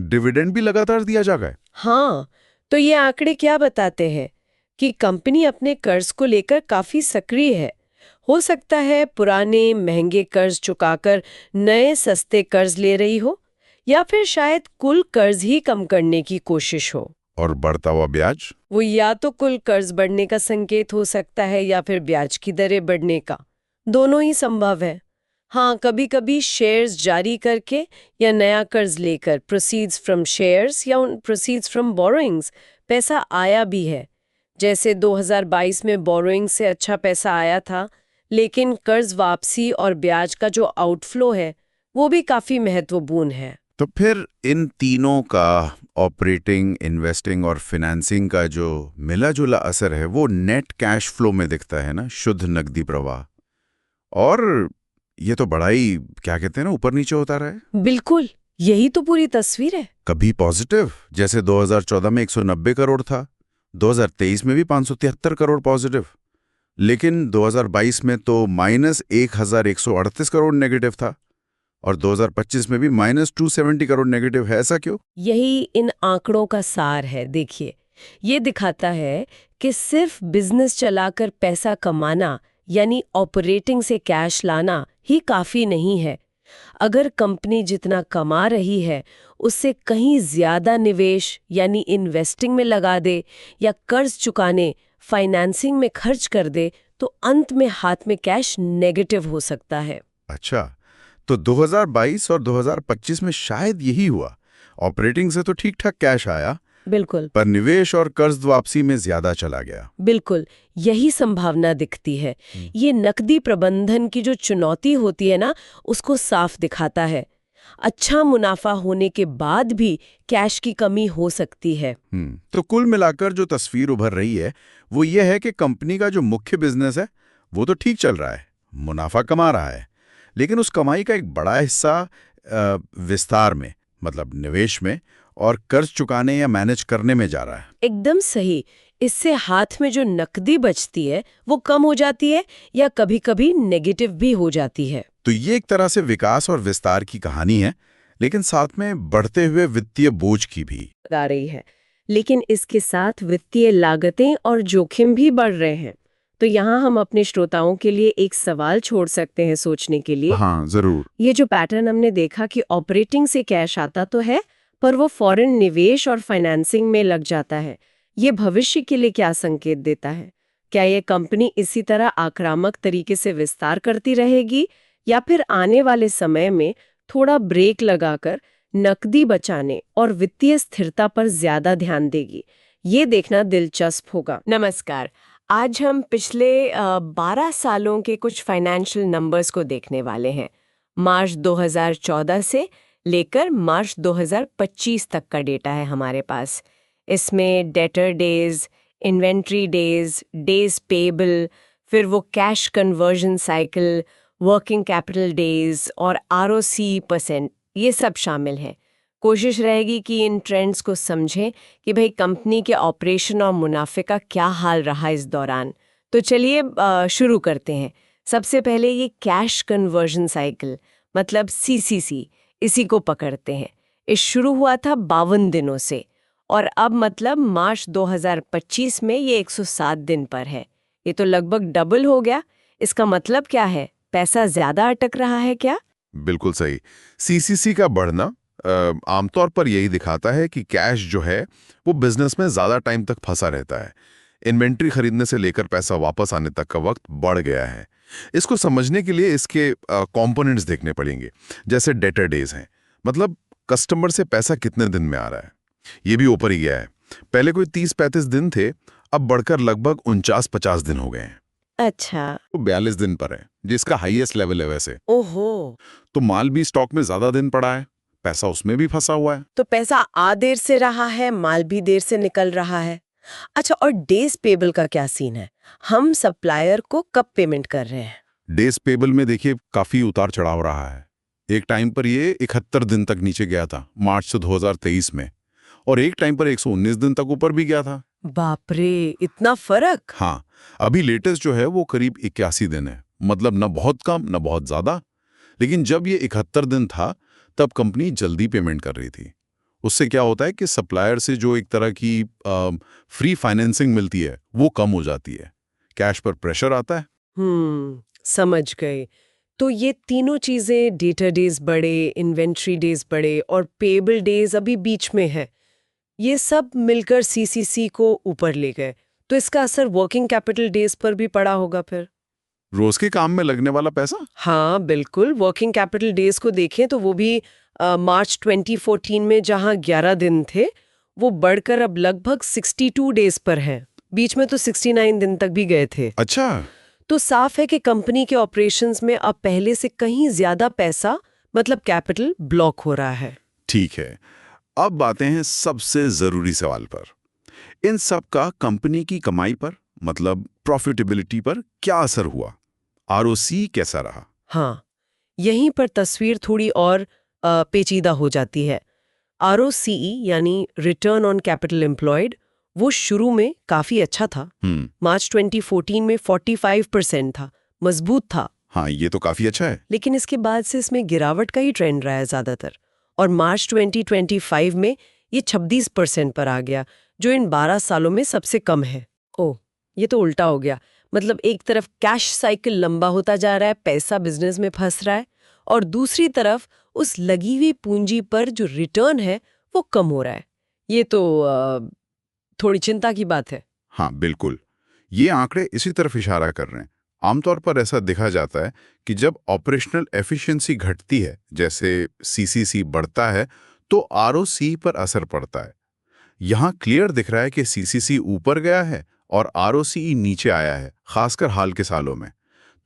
डिविडेंड भी लगातार दिया जा रहा है। हाँ, तो ये आंकड़े क्या बताते हैं कि कंपनी अपने कर्ज को लेकर काफी सक्रिय है। हो सकता है पुराने महंगे कर्ज चुकाकर नए सस्ते कर्ज ले रही हो, या फिर शायद कुल कर्ज ही कम करने की कोशिश हो। और बढ़ता हुआ ब्याज, वो या तो कुल कर्ज बढ़ने का संकेत हो सकता है या फिर ब्याज की दरें बढ़ने का। दोनों ही संभव है। हाँ, कभी-कभी शेयर्स जारी करके या नया कर्ज लेकर प्रोसीड्स फ्रॉम शेयर्स या प्रोसीड्स फ्रॉम बोरोइंग्स पैसा आया भी है। जैसे 2022 में बोरोइंग से अच्छा पैसा आया था, लेकिन कर्ज वापसी और ब्याज का जो आउटफ्लो है वो भी काफी महत्वपूर्ण है। तो फिर इन तीनों का ऑपरेटिंग, इन्वेस्टिंग और फाइनेंसिंग का जो मिला-जुला असर है वो नेट कैश फ्लो में दिखता है ना, शुद्ध नकदी प्रवाह। और ये तो बड़ा ही, क्या कहते हैं ना, ऊपर नीचे होता रहा है। बिल्कुल, यही तो पूरी तस्वीर है। कभी पॉजिटिव, जैसे 2014 में 190 करोड़ था, 2023 में भी 573 करोड़ पॉजिटिव, लेकिन 2022 में तो -1138 करोड़ नेगेटिव था, और 2025 में भी -270 करोड़ नेगेटिव है। ऐसा क्यों? यही इन आंकड़ों का सार है। देखिए, ये दिखाता है कि सिर्फ बिजनेस चलाकर पैसा कमाना यानी ऑपरेटिंग से कैश लाना ही काफी नहीं है। अगर कंपनी जितना कमा रही है उससे कहीं ज्यादा निवेश यानी इन्वेस्टिंग में लगा दे या कर्ज चुकाने, फाइनेंसिंग में खर्च कर दे, तो अंत में हाथ में कैश नेगेटिव हो सकता है। अच्छा, तो 2022 और 2025 में शायद यही हुआ। ऑपरेटिंग से तो ठीक ठाक कैश आया, बिल्कुल पर निवेश और कर्ज वापसी में ज्यादा चला गया। बिल्कुल, यही संभावना दिखती है। ये नकदी प्रबंधन की जो चुनौती होती है ना, उसको साफ दिखाता है। अच्छा मुनाफा होने के बाद भी कैश की कमी हो सकती है। तो कुल मिलाकर जो तस्वीर उभर रही है वो ये है कि कंपनी का जो मुख्य बिजनेस है वो तो ठीक चल रहा है, मुनाफा कमा रहा है, लेकिन उस कमाई का एक बड़ा हिस्सा विस्तार में, मतलब निवेश में और कर्ज चुकाने या मैनेज करने में जा रहा है। एकदम सही। इससे हाथ में जो नकदी बचती है वो कम हो जाती है या कभी-कभी नेगेटिव भी हो जाती है। तो ये एक तरह से विकास और विस्तार की कहानी है, लेकिन साथ में बढ़ते हुए वित्तीय बोझ की भी आ रही है। लेकिन इसके साथ वित्तीय लागतें और जोखिम भी बढ़ रहे हैं। तो यहाँ हम अपने श्रोताओं के लिए एक सवाल छोड़ सकते हैं सोचने के लिए। हाँ, जरूर। ये जो पैटर्न हमने देखा कि ऑपरेटिंग से कैश आता तो है, पर वो फॉरेन निवेश और फाइनेंसिंग में लग जाता है। ये भविष्य के लिए क्या संकेत देता है? क्या ये कंपनी इसी तरह आक्रामक तरीके से विस्तार करती रहेगी, या फिर आने वाले समय में थोड़ा ब्रेक लगाकर नकदी बचाने और वित्तीय स्थिरता पर ज्यादा ध्यान देगी? ये देखना दिलचस्प होगा। नमस्कार, आज हम पिछले 12 सालों के कुछ फाइनेंशियल नंबर्स को देखने वाले हैं। मार्च 2014 से लेकर मार्च 2025 तक का डेटा है हमारे पास। इसमें debtor days, inventory days, days payable, फिर वो cash conversion cycle, working capital days और आरओसी %, ये सब शामिल हैं। कोशिश रहेगी कि इन ट्रेंड्स को समझें कि भाई कंपनी के ऑपरेशन और मुनाफे का क्या हाल रहा इस दौरान। तो चलिए शुरू करते हैं। सबसे पहले ये कैश कन्वर्जन साइकिल, मतलब सीसीसी, इसी को पकड़ते हैं। ये शुरू हुआ था 52 दिनों से, और अब मतलब मार्च 2025 में ये 107 दिन पर है। ये तो लगभग डबल हो गया। इसका मतलब क्या है? पैसा ज्यादा अटक रहा है क्या? बिल्कुल सही। सीसीसी का बढ़ना आमतौर पर यही दिखाता है कि कैश जो है वो बिजनेस में ज्यादा टाइम तक फंसा रहता है। इन्वेंट्री खरीदने से लेकर पैसा वापस आने तक का वक्त बढ़ गया है। इसको समझने के लिए इसके कंपोनेंट्स देखने पड़ेंगे, जैसे डेटर डेज हैं, मतलब कस्टमर से पैसा कितने दिन में आ रहा है। ये भी ऊपर ही गया है। पहले कोई 30-35 दिन थे, अब बढ़कर लगभग 49-50 दिन हो गए हैं। अच्छा। वो 42 दिन पर है, जिसका हाईएस्ट लेवल है वैसे। ओहो। तो माल भी स्टॉक में ज्यादा दिन पड़ा है, पैसा उसमें भी फंसा हुआ है। तो पैसा आ देर से रहा है, माल भी देर से निकल रहा है। अच्छा, और डेज पेबल का क्या सीन है? हम सप्लायर को कब पेमेंट कर रहे हैं? डेज पेबल में देखिए काफी उतार चढ़ाव रहा है। एक टाइम पर ये 71 दिन तक नीचे गया था मार्च से 2023 में, और एक टाइम पर 119 दिन तक ऊपर भी गया था। बाप रे, इतना फर्क! हाँ, अभी लेटेस्ट जो है वो करीब 81 दिन है, मतलब न बहुत कम न बहुत ज्यादा। लेकिन जब ये 71 दिन था तब कंपनी जल्दी पेमेंट कर रही थी। उससे क्या होता है कि सप्लायर से जो एक तरह की फ्री फाइनेंसिंग मिलती है वो कम हो जाती है, कैश पर प्रेशर आता है। समझ गए। तो ये तीनों चीजें, डेटर डेज बढ़े, इन्वेंट्री डेज बढ़े और पेबल डेज अभी बीच में है, ये सब मिलकर सीसीसी को ऊपर ले गए। तो इसका असर वर्किंग कैपिटल डेज पर भी पड़ा होगा फिर? रोज के काम में लगने वाला पैसा। हाँ बिल्कुल, वर्किंग कैपिटल डेज को देखें तो वो भी मार्च 2014 में जहां 11 दिन थे, वो बढ़कर अब लगभग 62 डेज पर है। बीच में तो 69 दिन तक भी गए थे। अच्छा। तो साफ है कि कंपनी के ऑपरेशंस में अब पहले से कहीं ज्यादा पैसा, मतलब कैपिटल, ब्लॉक हो रहा है। ठीक है, अब बातें हैं सबसे जरूरी सवाल पर। इन सब का कंपनी की कमाई पर, मतलब प्रॉफिटेबिलिटी पर क्या असर हुआ? आरओसी कैसा रहा? हाँ, यहीं पर तस्वीर थोड़ी और पेचीदा हो जाती है। आरओसीई यानी रिटर्न ऑन कैपिटल एम्प्लॉयड, वो शुरू में काफी अच्छा था। मार्च 2014 में 45% था, मजबूत था। हाँ, ये तो काफी अच्छा है। लेकिन इसके बाद से इसमें गिरावट का ही ट्रेंड रहा है ज्यादातर, और मार्च 2025 में ये 26% पर आ गया, जो इन 12 सालों में सबसे कम है। ओह, ये तो उल्टा हो गया। मतलब एक तरफ कैश साइकिल लंबा होता जा रहा है, पैसा बिजनेस में फंस रहा है, और दूसरी तरफ उस लगी हुई पूंजी पर जो रिटर्न है वो कम हो रहा है। ये तो थोड़ी चिंता की बात है। हाँ बिल्कुल, ये आंकड़े इसी तरफ इशारा कर रहे हैं। आमतौर पर ऐसा देखा जाता है कि जब ऑपरेशनल एफिशिएंसी घटती है, जैसे सीसीसी बढ़ता है, तो आरओसी पर असर पड़ता है। यहाँ क्लियर दिख रहा है कि सीसीसी ऊपर गया है और आरओसी नीचे आया है, खासकर हाल के सालों में।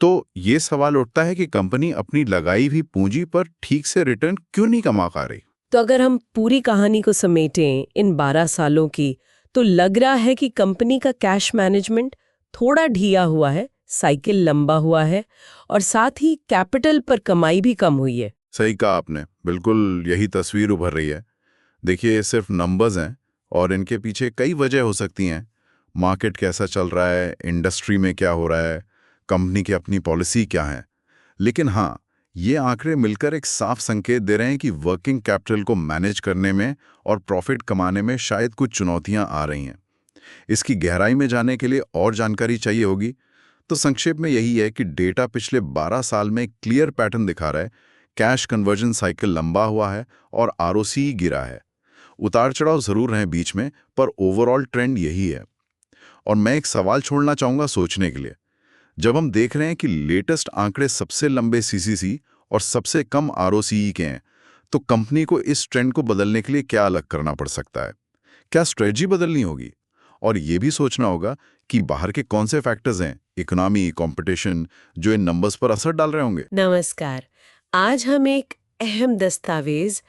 तो ये सवाल उठता है कि कंपनी अपनी लगाई हुई पूंजी पर ठीक से रिटर्न क्यों नहीं कमा पा रही? तो अगर हम पूरी कहानी को समेटें इन 12 सालों की, तो लग रहा है कि कंपनी का कैश मैनेजमेंट थोड़ा ढीला हुआ है, साइकिल लंबा हुआ है, और साथ ही कैपिटल पर कमाई भी कम हुई है। सही कहा आपने, बिल्कुल यही तस्वीर उभर रही है। देखिए, ये सिर्फ नंबर्स हैं और इनके पीछे कई वजह हो सकती हैं। मार्केट कैसा चल रहा है, इंडस्ट्री में क्या हो रहा है, कंपनी की अपनी पॉलिसी क्या है। लेकिन हाँ, ये आंकड़े मिलकर एक साफ संकेत दे रहे हैं कि वर्किंग कैपिटल को मैनेज करने में और प्रॉफिट कमाने में शायद कुछ चुनौतियां आ रही हैं। इसकी गहराई में जाने के लिए और जानकारी चाहिए होगी, तो संक्षेप में यही है कि डेटा पिछले 12 साल में क्लियर पैटर्न दिखा रहा है। कैश कन्वर्जन साइकिल लंबा हुआ है और आरओसी गिरा है। उतार चढ़ाव जरूर हैं बीच में, पर ओवरऑल ट्रेंड यही है। और मैं एक सवाल छोड़ना चाहूंगा सोचने के लिए। जब हम देख रहे हैं कि लेटेस्ट आंकड़े सबसे लंबे सीसीसी और सबसे कम आरओसीई के हैं, तो कंपनी को इस ट्रेंड को बदलने के लिए क्या अलग करना पड़ सकता है? क्या स्ट्रेटजी बदलनी होगी? और ये भी सोचना होगा कि बाहर के कौन से फैक्टर्स हैं, इकोनॉमी, कंपटीशन, जो इन नंबर्स पर असर डाल रहे होंगे। नमस्कार। आज हम एक अहम दस्तावेज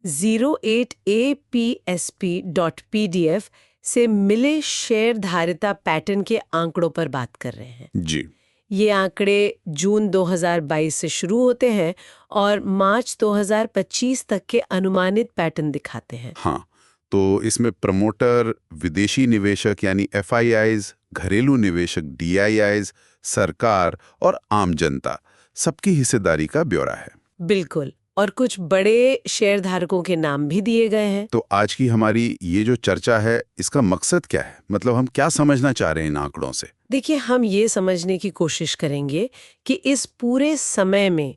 08APSP.PDF से मिले शेयर धारिता पैटर्न के आंकड़ों पर बात कर रहे हैं। जी। ये आंकड़े जून 2022 से शुरू होते हैं और मार्च 2025 तक के अनुमानित पैटर्न दिखाते हैं। हाँ, तो इसमें प्रमोटर, विदेशी निवेशक यानी FIIs, घरेलू निवेशक DIIs, सरकार और आम जनता, सबकी हिस्सेदारी का ब्यौरा है। बिल्कुल। और कुछ बड़े शेयरधारकों के नाम भी दिए गए हैं। तो आज की हमारी ये जो चर्चा है, इसका मकसद क्या है? मतलब हम क्या समझना चाह रहे हैं इन आंकड़ों से? देखिए, हम ये समझने की कोशिश करेंगे कि इस पूरे समय में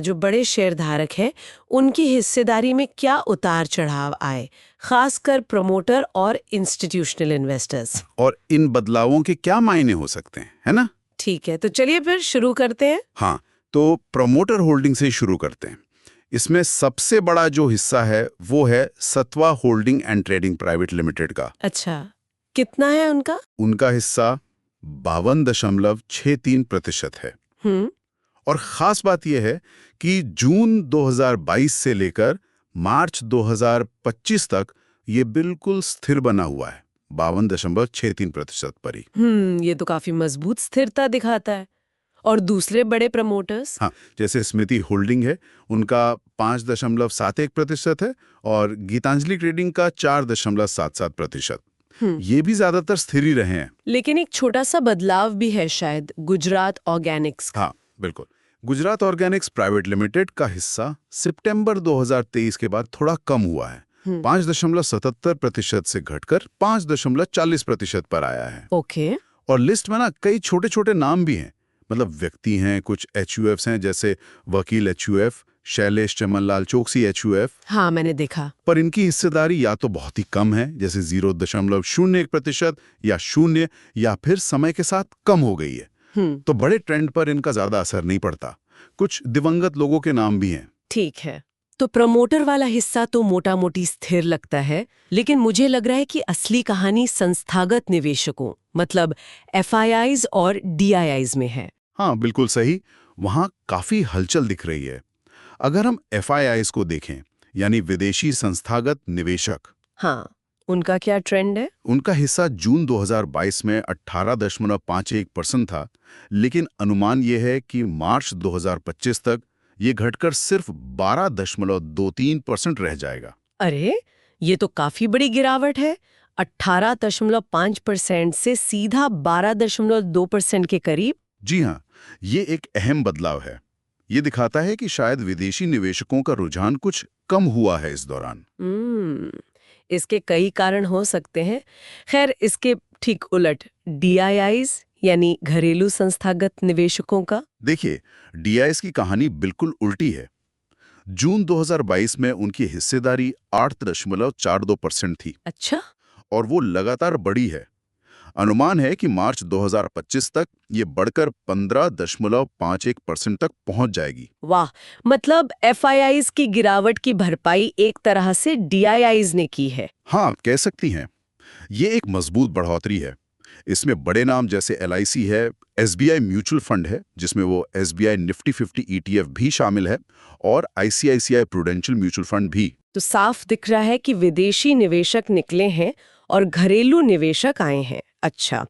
जो बड़े शेयरधारक हैं उनकी हिस्सेदारी में क्या उतार चढ़ाव आए, खासकर प्रमोटर और इंस्टीट्यूशनल इन्वेस्टर्स। और इन बदलावों के क्या मायने हो सकते हैं, है ना? ठीक है, तो चलिए फिर शुरू करते हैं। हाँ, तो प्रमोटर होल्डिंग से ही शुरू करते हैं। इसमें सबसे बड़ा जो हिस्सा है वो है Satva holding and trading private limited का। अच्छा, कितना है उनका? उनका हिस्सा 52.63% है। और खास बात यह है कि जून 2022 से लेकर मार्च 2025 तक ये बिल्कुल स्थिर बना हुआ है, 52.63% पर ही। ये तो काफी मजबूत स्थिरता दिखाता है। और दूसरे बड़े प्रमोटर्स? हाँ, जैसे स्मृति होल्डिंग है, उनका 5.71% है और गीतांजलि ट्रेडिंग का 4.77%। ये भी ज्यादातर स्थिर ही रहे हैं। लेकिन एक छोटा सा बदलाव भी है शायद, गुजरात ऑर्गेनिक्स। हाँ, बिल्कुल। गुजरात ऑर्गेनिक्स प्राइवेट लिमिटेड का हिस्सा सितंबर 2023 के बाद थोड़ा कम हुआ है। 5.77% से घटकर 5.40% पर आया है। ओके। और लिस्ट में ना कई छोटे छोटे नाम भी हैं, मतलब व्यक्ति हैं, कुछ HUFs हैं, जैसे वकील HUF, शैलेश चमनलाल चौकसी HUF। हाँ, मैंने देखा। पर इनकी हिस्सेदारी या तो बहुत ही कम है, जैसे 0.01% या 0, या फिर समय के साथ कम हो गई है। तो बड़े ट्रेंड पर इनका ज्यादा असर नहीं पड़ता। कुछ दिवंगत लोगों के नाम भी हैं। ठीक है, तो प्रमोटर वाला हिस्सा तो मोटा मोटी स्थिर लगता है, लेकिन मुझे लग रहा है कि असली कहानी संस्थागत निवेशकों, मतलब FIIs और DIIs में है। हाँ, बिल्कुल सही। वहां काफी हलचल दिख रही है। अगर हम FIIs को देखें, यानी विदेशी संस्थागत निवेशक, हाँ, उनका क्या ट्रेंड है? उनका हिस्सा जून 2022 में 18.51% था, लेकिन अनुमान यह है कि मार्च 2025 तक ये घटकर सिर्फ 12.23% रह जाएगा। अरे, ये तो काफी बड़ी गिरावट है। 18.5% से सीधा 12.2% के करीब। जी हाँ, ये एक अहम बदलाव है। ये दिखाता है कि शायद विदेशी निवेशकों का रुझान कुछ कम हुआ है इस दौरान। इसके कई कारण हो सकते हैं। खैर, इसके ठीक उलट DIIs यानी घरेलू संस्थागत निवेशकों का? देखिए, DIIs की कहानी बिल्कुल उल्टी है। जून 2022 में उनकी हिस्सेदारी 8.42% थी। अच्छा। और वो लगातार बढ़ी है। अनुमान है कि मार्च 2025 तक ये बढ़कर 15.51% तक पहुंच जाएगी। वाह, मतलब FIIs की गिरावट की भरपाई एक तरह से DIIs ने की है। हाँ, कह सकती हैं। ये एक मजबूत बढ़ोतरी है। इसमें बड़े नाम जैसे LIC है, SBI म्यूचुअल फंड है, जिसमें वो SBI निफ्टी 50 ETF भी शामिल है, और ICICI प्रूडेंशियल म्यूचुअल फंड भी। तो साफ दिख रहा है कि विदेशी निवेशक निकले हैं और घरेलू निवेशक आए हैं। अच्छा,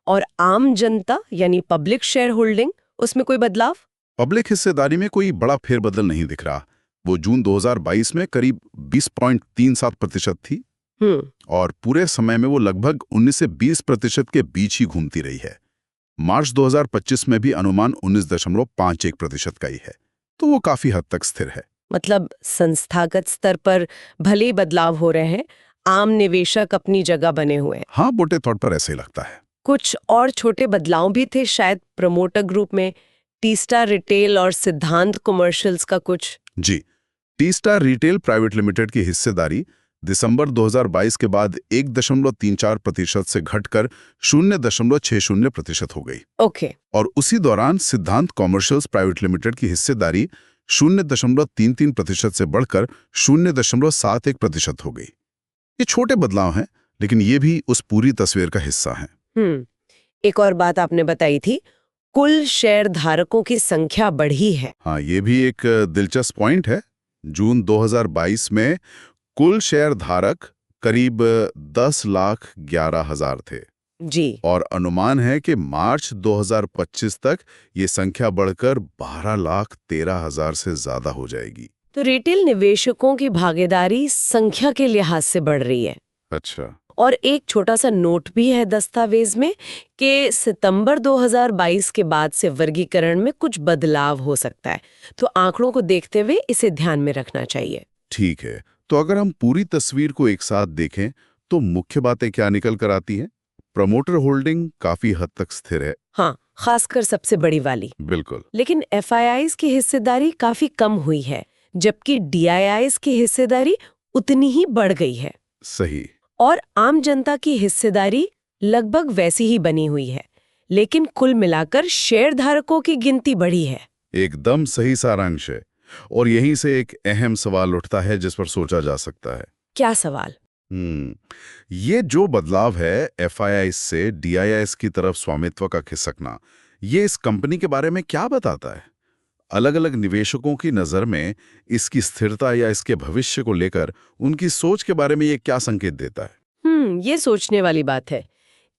और आम जनता यानी पब्लिक शेयर होल्डिंग, उसमें कोई बदलाव? पब्लिक हिस्सेदारी में कोई बड़ा फेरबदल नहीं दिख रहा। वो जून 2022 में करीब 20.37% थी और पूरे समय में वो लगभग 19 से 20% के बीच ही घूमती रही है। मार्च 2025 में भी अनुमान 19.51% का ही है, तो वो काफी हद तक स्थिर है। मतलब संस्थागत स्तर पर भले ही बदलाव हो रहे हैं, आम निवेशक अपनी जगह बने हुए हैं। हाँ, मोटे तौर पर ऐसे ही लगता है। कुछ और छोटे बदलाव भी थे शायद प्रमोटर ग्रुप में, टी-स्टार रिटेल और सिद्धांत कमर्शियल्स का कुछ। जी, टी-स्टार रिटेल प्राइवेट लिमिटेड की हिस्सेदारी दिसंबर 2022 के बाद 1.34% से घटकर 0.60% हो गई। ओके। और उसी दौरान सिद्धांत कॉमर्शियल्स प्राइवेट लिमिटेड की हिस्सेदारी 0.33% से बढ़कर 0.71% हो गई। ये छोटे बदलाव हैं, लेकिन ये भी उस पूरी तस्वीर का हिस्सा हैं। एक और बात आपने बताई थी, कुल शेयर धारकों की संख्या बढ़ी है। हाँ, ये भी एक दिलचस्प पॉइंट है। जून 2022 में कुल शेयर धारक करीब 10,11,000 थे। जी। और अनुमान है कि मार्च 2025 तक ये संख्या बढ़कर 12,13,000 से ज्यादा हो जाएगी। तो रिटेल निवेशकों की भागीदारी संख्या के लिहाज से बढ़ रही है। अच्छा। और एक छोटा सा नोट भी है दस्तावेज में कि सितंबर 2022 के बाद से वर्गीकरण में कुछ बदलाव हो सकता है, तो आंकड़ों को देखते हुए इसे ध्यान में रखना चाहिए। ठीक है, तो अगर हम पूरी तस्वीर को एक साथ देखें तो मुख्य बातें क्या निकल कर आती हैं? प्रमोटर होल्डिंग काफी हद तक स्थिर है। हाँ, खासकर सबसे बड़ी वाली। बिल्कुल। लेकिन एफआईआईज की हिस्सेदारी काफी कम हुई है, जबकि डीआईआईज की हिस्सेदारी उतनी ही बढ़ गई है। सही। और आम जनता की हिस्सेदारी लगभग वैसी ही बनी हुई है, लेकिन कुल मिलाकर शेयर धारकों की गिनती बढ़ी है। एकदम सही सारांश है। और यहीं से एक अहम सवाल उठता है जिस पर सोचा जा सकता है। क्या सवाल? ये जो बदलाव है एफआईआई से डीआईआईएस की तरफ स्वामित्व का खिसकना, ये इस कंपनी के बारे में क्या बताता है? अलग-अलग निवेशकों की नज़र में इसकी स्थिरता या इसके भविष्य को लेकर उनकी सोच के बारे में ये क्या संकेत देता है? ये सोचने वाली बात है।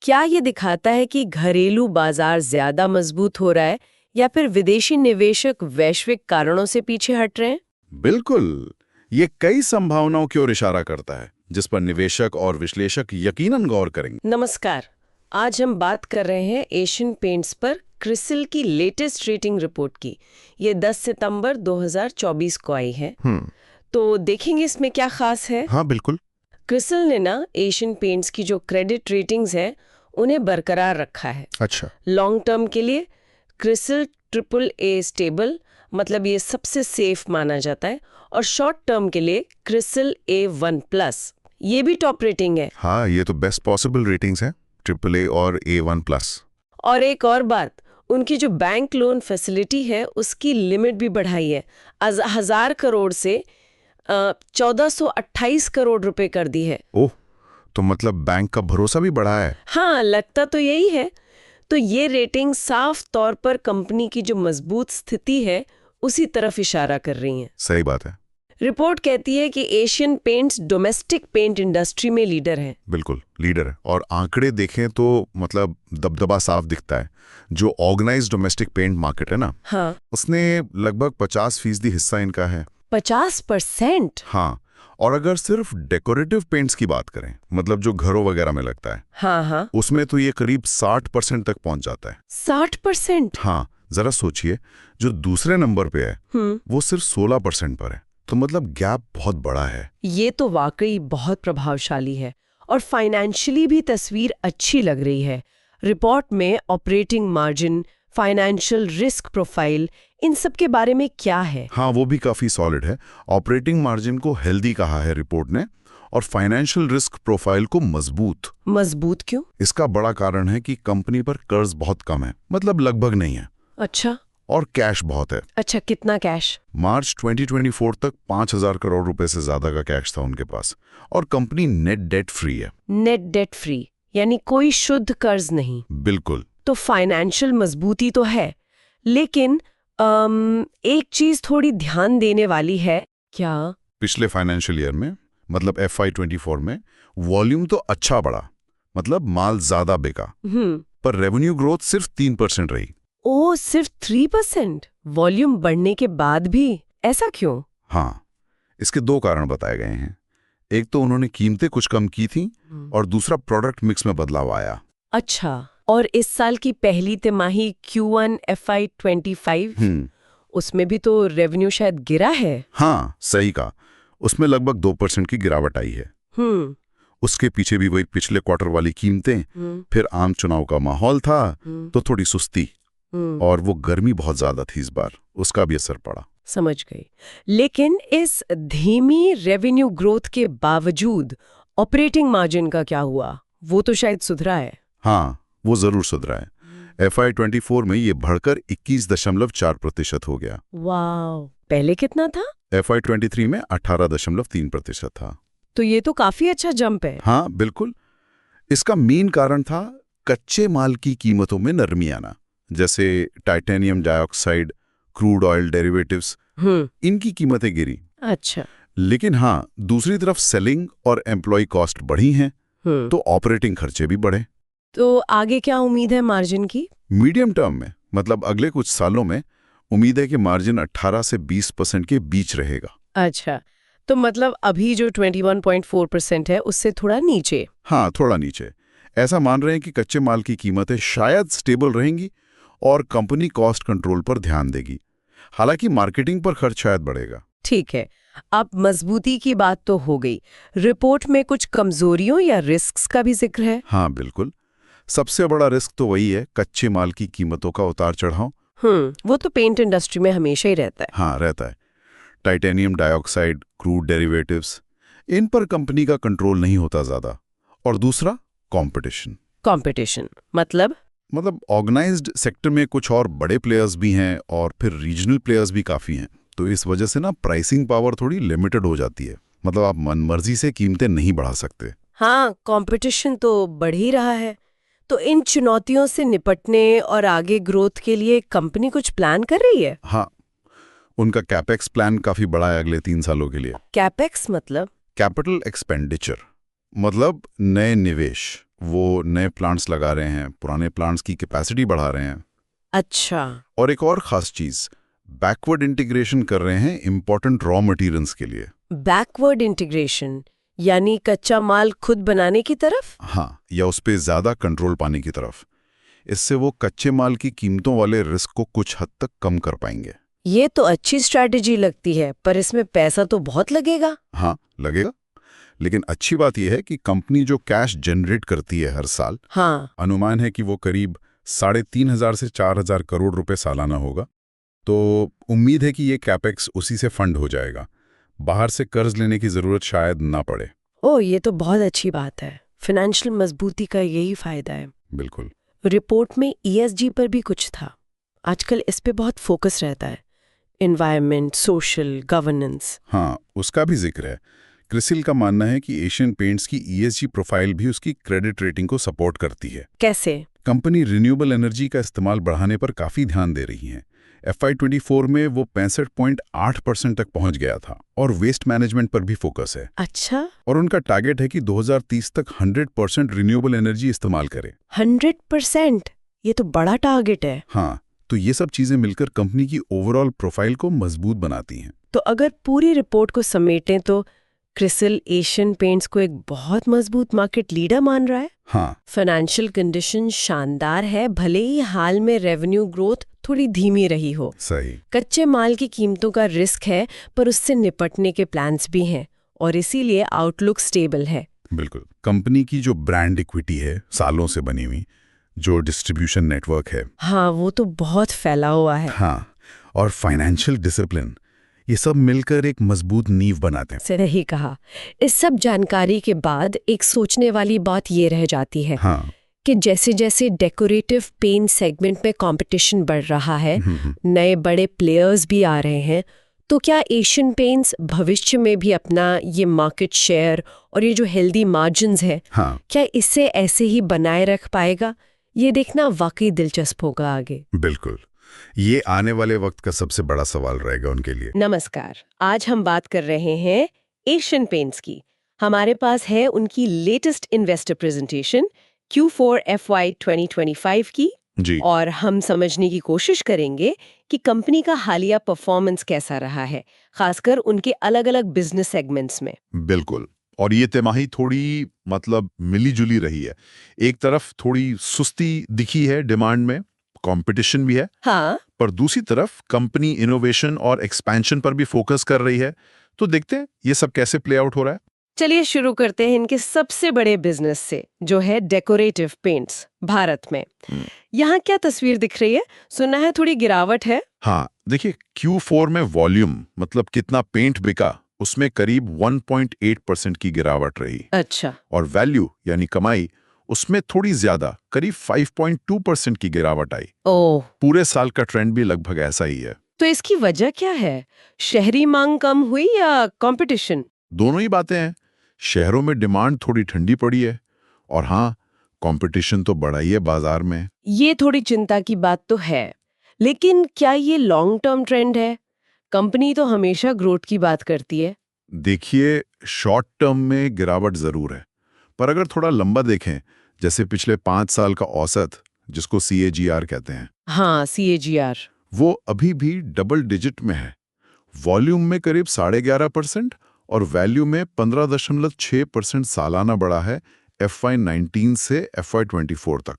क्या ये दिखाता है कि घरेलू बाजार ज्यादा मजबूत हो रहा है या फिर विदेशी निवेशक वैश्विक कारणों से पीछे हट रहे हैं? बिल्कुल। ये कई संभावनाओं की ओर इशारा करता है, जिस पर निवेशक और विश्लेषक यकीनन गौर करेंगे। नमस्कार, आज हम बात कर रहे हैं एशियन पेंट्स पर क्रिसिल की लेटेस्ट रेटिंग रिपोर्ट की। ये 10 सितंबर 2024 को आई है। तो देखेंगे इसमें क्या खास है। हाँ बिल्कुल। क्रिसिल ने ना एशियन पेंट्स की जो क्रेडिट रेटिंग्स हैं उन्हें बरकरार रखा है। अच्छा। लॉन्ग टर्म के लिए क्रिसिल AAA स्टेबल, मतलब ये सबसे सेफ माना जाता है, और शॉर्ट टर्म के लिए क्रिसिल A1+, ये भी टॉप रेटिंग है। हाँ, ये तो बेस्ट पॉसिबल रेटिंग्स हैं, AAA और A1+। और एक और बात, उनकी जो बैंक लोन फैसिलिटी है उसकी लिमिट भी बढ़ाई है। 1000 करोड़ से 1428 करोड़ रुपए कर दी है। ओह, तो मतलब बैंक का भरोसा भी बढ़ा है। हाँ, लगता तो यही है। तो ये रेटिंग साफ तौर पर कंपनी की जो मजबूत स्थिति है उसी तरफ इशारा कर रही है। सही बात है। रिपोर्ट कहती है कि Asian Paints domestic paint industry में लीडर है। बिल्कुल लीडर है, और आंकड़े देखें तो मतलब दबदबा साफ दिखता है। जो ऑर्गेनाइज्ड डोमेस्टिक पेंट मार्केट है ना, हाँ, उसने लगभग 50% हिस्सा इनका है। 50%? हाँ, और अगर सिर्फ डेकोरेटिव पेंट्स की बात करें, मतलब जो घरों वगैरह में लगता है, हाँ हाँ, उसमें तो ये करीब 60% तक पहुंच जाता है। 60%? हाँ, जरा सोचिए, जो दूसरे नंबर पे है वो सिर्फ 16% पर है। तो मतलब गैप बहुत बड़ा है। ये तो वाकई बहुत प्रभावशाली है, और फाइनेंशियली भी तस्वीर अच्छी लग रही है। रिपोर्ट में operating margin, financial risk profile, इन सब के बारे में क्या है? हाँ, वो भी काफी सॉलिड है। ऑपरेटिंग मार्जिन को हेल्दी कहा है रिपोर्ट ने, और फाइनेंशियल रिस्क प्रोफाइल को मजबूत। मजबूत क्यों? इसका बड़ा कारण है कि कंपनी पर कर्ज बहुत कम है, मतलब लगभग नहीं है। अच्छा। और कैश बहुत है। अच्छा, कितना कैश? मार्च 2024 तक 5000 करोड़ रुपए से ज्यादा का कैश था उनके पास, और कंपनी नेट डेट फ्री है। नेट डेट फ्री यानी कोई शुद्ध कर्ज नहीं। बिल्कुल। तो फाइनेंशियल मजबूती तो है, लेकिन एक चीज थोड़ी ध्यान देने वाली है। क्या? पिछले फाइनेंशियल ईयर में, मतलब FY24 में वॉल्यूम तो अच्छा बढ़ा, मतलब माल ज्यादा बिका, पर रेवेन्यू ग्रोथ सिर्फ 3% रही। ओ, सिर्फ 3%? वॉल्यूम बढ़ने के बाद भी? ऐसा क्यों? हाँ, इसके दो कारण बताए गए हैं। एक तो उन्होंने कीमतें कुछ कम की थी, और दूसरा प्रोडक्ट मिक्स में बदलाव आया। अच्छा, और इस साल की पहली तिमाही Q1 FY25, उसमें भी तो रेवेन्यू शायद गिरा है। हाँ, सही कहा, उसमें लगभग 2% की गिरावट आई है। उसके पीछे भी वही पिछले क्वार्टर वाली कीमतें, फिर आम चुनाव का माहौल था, तो थोड़ी सुस्ती, और वो गर्मी बहुत ज्यादा थी इस बार, उसका भी असर पड़ा। समझ गई। लेकिन इस धीमी रेवेन्यू ग्रोथ के बावजूद ऑपरेटिंग मार्जिन का क्या हुआ? वो तो शायद सुधरा है। हाँ, वो जरूर सुधरा है। FY24 में ये बढ़कर 21.4% हो गया। वाह, पहले कितना था? FY23 में 18.3% था। तो ये तो काफी अच्छा जंप है। हाँ बिल्कुल। इसका मेन कारण था कच्चे माल की कीमतों में नरमी आना, जैसे titanium dioxide, crude oil derivatives, इनकी कीमतें गिरी। अच्छा। लेकिन हाँ, दूसरी तरफ सेलिंग और एम्प्लॉय कॉस्ट बढ़ी हैं, तो ऑपरेटिंग खर्चे भी बढ़े। तो आगे क्या उम्मीद है मार्जिन की? मीडियम टर्म में, मतलब अगले कुछ सालों में, उम्मीद है कि मार्जिन 18 से 20% के बीच रहेगा। अच्छा, तो मतलब अभी जो 21.4% है उससे थोड़ा नीचे। हाँ, थोड़ा नीचे। ऐसा मान रहे हैं कि कच्चे माल की कीमतें शायद स्टेबल रहेंगी और कंपनी कॉस्ट कंट्रोल पर ध्यान देगी। हालांकि मार्केटिंग पर खर्च शायद बढ़ेगा। ठीक है। अब मजबूती की बात तो हो गई। रिपोर्ट में कुछ कमजोरियों या रिस्क्स का भी जिक्र है। हाँ, बिल्कुल। सबसे बड़ा रिस्क तो वही है, कच्चे माल की कीमतों का उतार चढ़ाव। वो तो पेंट इंडस्ट्री में हमेशा ही रहता है। हाँ, रहता है। टाइटेनियम डाइऑक्साइड, क्रूड डेरिवेटिव्स, इन पर कंपनी का कंट्रोल नहीं होता ज़्यादा। और दूसरा, कंपटीशन। कंपटीशन मतलब ऑर्गेनाइज्ड सेक्टर में कुछ और बड़े प्लेयर्स भी हैं और फिर रीजनल प्लेयर्स भी काफ़ी हैं। तो इस वजह से ना प्राइसिंग पावर थोड़ी लिमिटेड हो जाती है। मतलब आप मनमर्जी से कीमतें नहीं बढ़ा सकते। हाँ, कंपटीशन तो बढ़ ही रहा है। तो इन चुनौतियों से निपटने और आगे ग्रोथ के लिए कंपनी कुछ प्लान कर रही है? हाँ, उनका कैपेक्स प्लान काफ़ी बड़ा है अगले 3 सालों के लिए। कैपेक्स मतलब? कैपिटल एक्सपेंडिचर, मतलब नए निवेश। वो नए प्लांट्स लगा रहे हैं, पुराने प्लांट्स की कैपेसिटी बढ़ा रहे हैं। अच्छा। और एक और खास चीज़, बैकवर्ड इंटीग्रेशन कर रहे हैं इंपॉर्टेंट रॉ मटेरियल्स के लिए। बैकवर्ड इंटीग्रेशन यानी कच्चा माल खुद बनाने की तरफ? हाँ, या उस पे ज़्यादा कंट्रोल पाने की तरफ। इससे वो कच्चे माल की कीमतों वाले रिस्क को कुछ हद तक कम कर पाएंगे। ये तो अच्छी स्ट्रैटेजी लगती है, पर इसमें पैसा तो बहुत लगेगा। हाँ, लगेगा। लेकिन अच्छी बात यह है कि कंपनी जो कैश जनरेट करती है हर साल, हाँ। अनुमान है कि वो करीब 3,500 से 4,000 करोड़ रुपए सालाना होगा। तो उम्मीद है कि ये कैपेक्स उसी से फंड हो जाएगा। बाहर से कर्ज लेने की जरूरत शायद ना पड़े। ओह, ये तो बहुत अच्छी बात है। फाइनेंशियल मजबूती का यही फायदा है। बिल्कुल। रिपोर्ट में ईएसजी पर भी कुछ था। आजकल इस पे बहुत फोकस रहता है। Environment, social, governance. हाँ, उसका भी जिक्र है। क्रिसिल का मानना है कि एशियन पेंट्स की ईएसजी प्रोफाइल भी उसकी क्रेडिट रेटिंग को सपोर्ट करती है। कैसे? कंपनी रिन्यूएबल एनर्जी का इस्तेमाल बढ़ाने पर काफ़ी ध्यान दे रही है। FY24 में वो 65.8% तक पहुंच गया था और वेस्ट मैनेजमेंट पर भी फोकस है। अच्छा। और उनका टारगेट है कि 2030 तक 100% रिन्यूएबल एनर्जी इस्तेमाल करे। 100%? ये तो बड़ा टारगेट है। हाँ, तो ये सब चीज़ें मिलकर कंपनी की ओवरऑल प्रोफाइल को मजबूत बनाती हैं। तो अगर पूरी रिपोर्ट को समेटें तो क्रिसिल एशियन पेंट्स को एक बहुत मजबूत मार्केट लीडर मान रहा है। हाँ, फाइनेंशियल कंडीशन शानदार है, भले ही हाल में रेवेन्यू ग्रोथ थोड़ी धीमी रही हो। सही। कच्चे माल की कीमतों का रिस्क है, पर उससे निपटने के प्लान्स भी हैं और इसीलिए आउटलुक स्टेबल है। बिल्कुल। कंपनी की जो ब्रांड इक्विटी है, सालों से बनी हुई, जो डिस्ट्रीब्यूशन नेटवर्क है, हाँ, वो तो बहुत फैला हुआ है। हाँ, और फाइनेंशियल डिसिप्लिन, ये सब मिलकर एक मजबूत नींव बनाते हैं। सही कहा। इस सब जानकारी के बाद एक सोचने वाली बात ये रह जाती है हाँ। कि जैसे जैसे डेकोरेटिव पेंट सेगमेंट में कंपटीशन बढ़ रहा है, नए बड़े प्लेयर्स भी आ रहे हैं, तो क्या एशियन पेंट्स भविष्य में भी अपना ये मार्केट शेयर और ये जो हेल्दी मार्जिन्स है, हाँ, क्या इससे ऐसे ही बनाए रख पाएगा? ये देखना वाकई दिलचस्प होगा आगे। बिल्कुल। ये आने वाले वक्त का सबसे बड़ा सवाल रहेगा उनके लिए। नमस्कार, आज हम बात कर रहे हैं एशियन पेंट्स की। हमारे पास है उनकी latest investor presentation Q4 FY 2025 की। जी। और हम समझने की कोशिश करेंगे कि कंपनी का हालिया परफॉर्मेंस कैसा रहा है, खासकर उनके अलग-अलग बिजनेस सेगमेंट्स में। बिल्कुल। और ये तिमाही थोड़ी मिली-जुली रही है। एक तरफ थोड़ी सुस्ती दिखी है डिमांड में, कंपटीशन भी है। हाँ। पर दूसरी तरफ कंपनी इनोवेशन और एक्सपेंशन पर भी फोकस कर रही है। तो देखते हैं ये सब कैसे प्ले आउट हो रहा है। चलिए शुरू करते हैं इनके सबसे बड़े बिजनेस से, जो है डेकोरेटिव पेंट्स भारत में। यहाँ क्या तस्वीर दिख रही है? सुना है थोड़ी गिरावट है। हाँ, देखिए Q4 में वॉल्यूम, मतलब कितना पेंट बिका, उसमें करीब 1.8% की गिरावट रही। अच्छा। और वैल्यू यानी कमाई, उसमें थोड़ी ज्यादा, करीब 5.2% की गिरावट आई। ओह। पूरे साल का ट्रेंड भी लगभग ऐसा ही है। तो इसकी वजह क्या है? शहरी मांग कम हुई या कंपटीशन? दोनों ही बातें हैं। शहरों में डिमांड थोड़ी ठंडी पड़ी है और हाँ, कंपटीशन तो बढ़ा ही है बाजार में। ये थोड़ी चिंता की बात तो है, लेकिन क्या ये लॉन्ग टर्म ट्रेंड है? कंपनी तो हमेशा ग्रोथ की बात करती है। देखिए, शॉर्ट टर्म में गिरावट जरूर है, पर अगर थोड़ा लंबा देखें, जैसे पिछले 5 साल का औसत, जिसको CAGR कहते हैं, हाँ, CAGR। वो अभी भी डबल डिजिट में है। वॉल्यूम में करीब 11.5% और वैल्यू में 15.6% सालाना बढ़ा है FY19 से FY24 तक।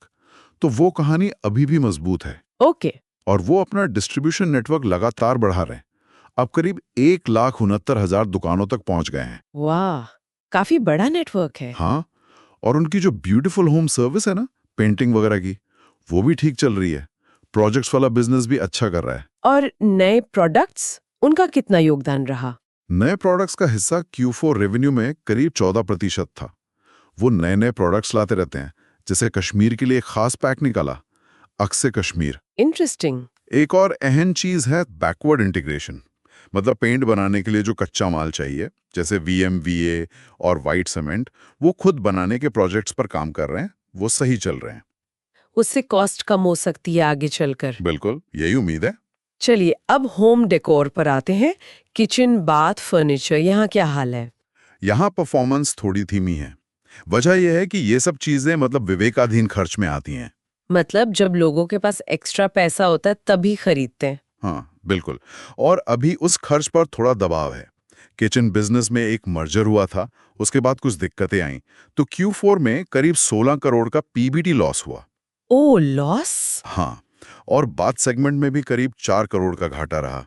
तो वो कहानी अभी भी मजबूत है ओके। और वो अपना डिस्ट्रीब्यूशन नेटवर्क लगातार बढ़ा रहे हैं। अब करीब 1,69,000 दुकानों तक पहुंच गए हैं। वाह, काफी बड़ा नेटवर्क है। हाँ, और उनकी जो ब्यूटीफुल होम सर्विस है ना, पेंटिंग वगैरह की, वो भी ठीक चल रही है। प्रोजेक्ट्स वाला बिजनेस भी अच्छा कर रहा है। और नए प्रोडक्ट्स, उनका कितना योगदान रहा? नए प्रोडक्ट्स का हिस्सा Q4 रेवेन्यू में करीब 14% था। वो नए नए प्रोडक्ट्स लाते रहते हैं, जैसे कश्मीर के लिए एक खास पैक निकाला, अक्से कश्मीर। इंटरेस्टिंग। एक और अहम चीज है बैकवर्ड इंटीग्रेशन, मतलब पेंट बनाने के लिए जो कच्चा माल चाहिए, जैसे VMVA और वाइट सीमेंट, वो खुद बनाने के प्रोजेक्ट्स पर काम कर रहे हैं। वो सही चल रहे हैं। उससे कॉस्ट कम हो सकती है आगे चलकर। बिल्कुल, यही उम्मीद है। चलिए अब होम डेकोर पर आते हैं। किचन, बाथ, फर्नीचर, यहाँ क्या हाल है? यहाँ परफॉर्मेंस थोड़ी धीमी है। वजह यह है कि ये सब चीजें मतलब विवेकाधीन खर्च में आती हैं। मतलब जब लोगों के पास एक्स्ट्रा पैसा होता है तभी खरीदते हैं। हाँ, बिल्कुल। और अभी उस खर्च पर थोड़ा दबाव है। किचन बिजनेस में एक मर्जर हुआ था, उसके बाद कुछ दिक्कतें आईं, तो Q4 में करीब 16 करोड़ का PBT लॉस हुआ। ओ, लॉस? हाँ, और बाथ सेगमेंट में भी करीब 4 करोड़ का घाटा रहा।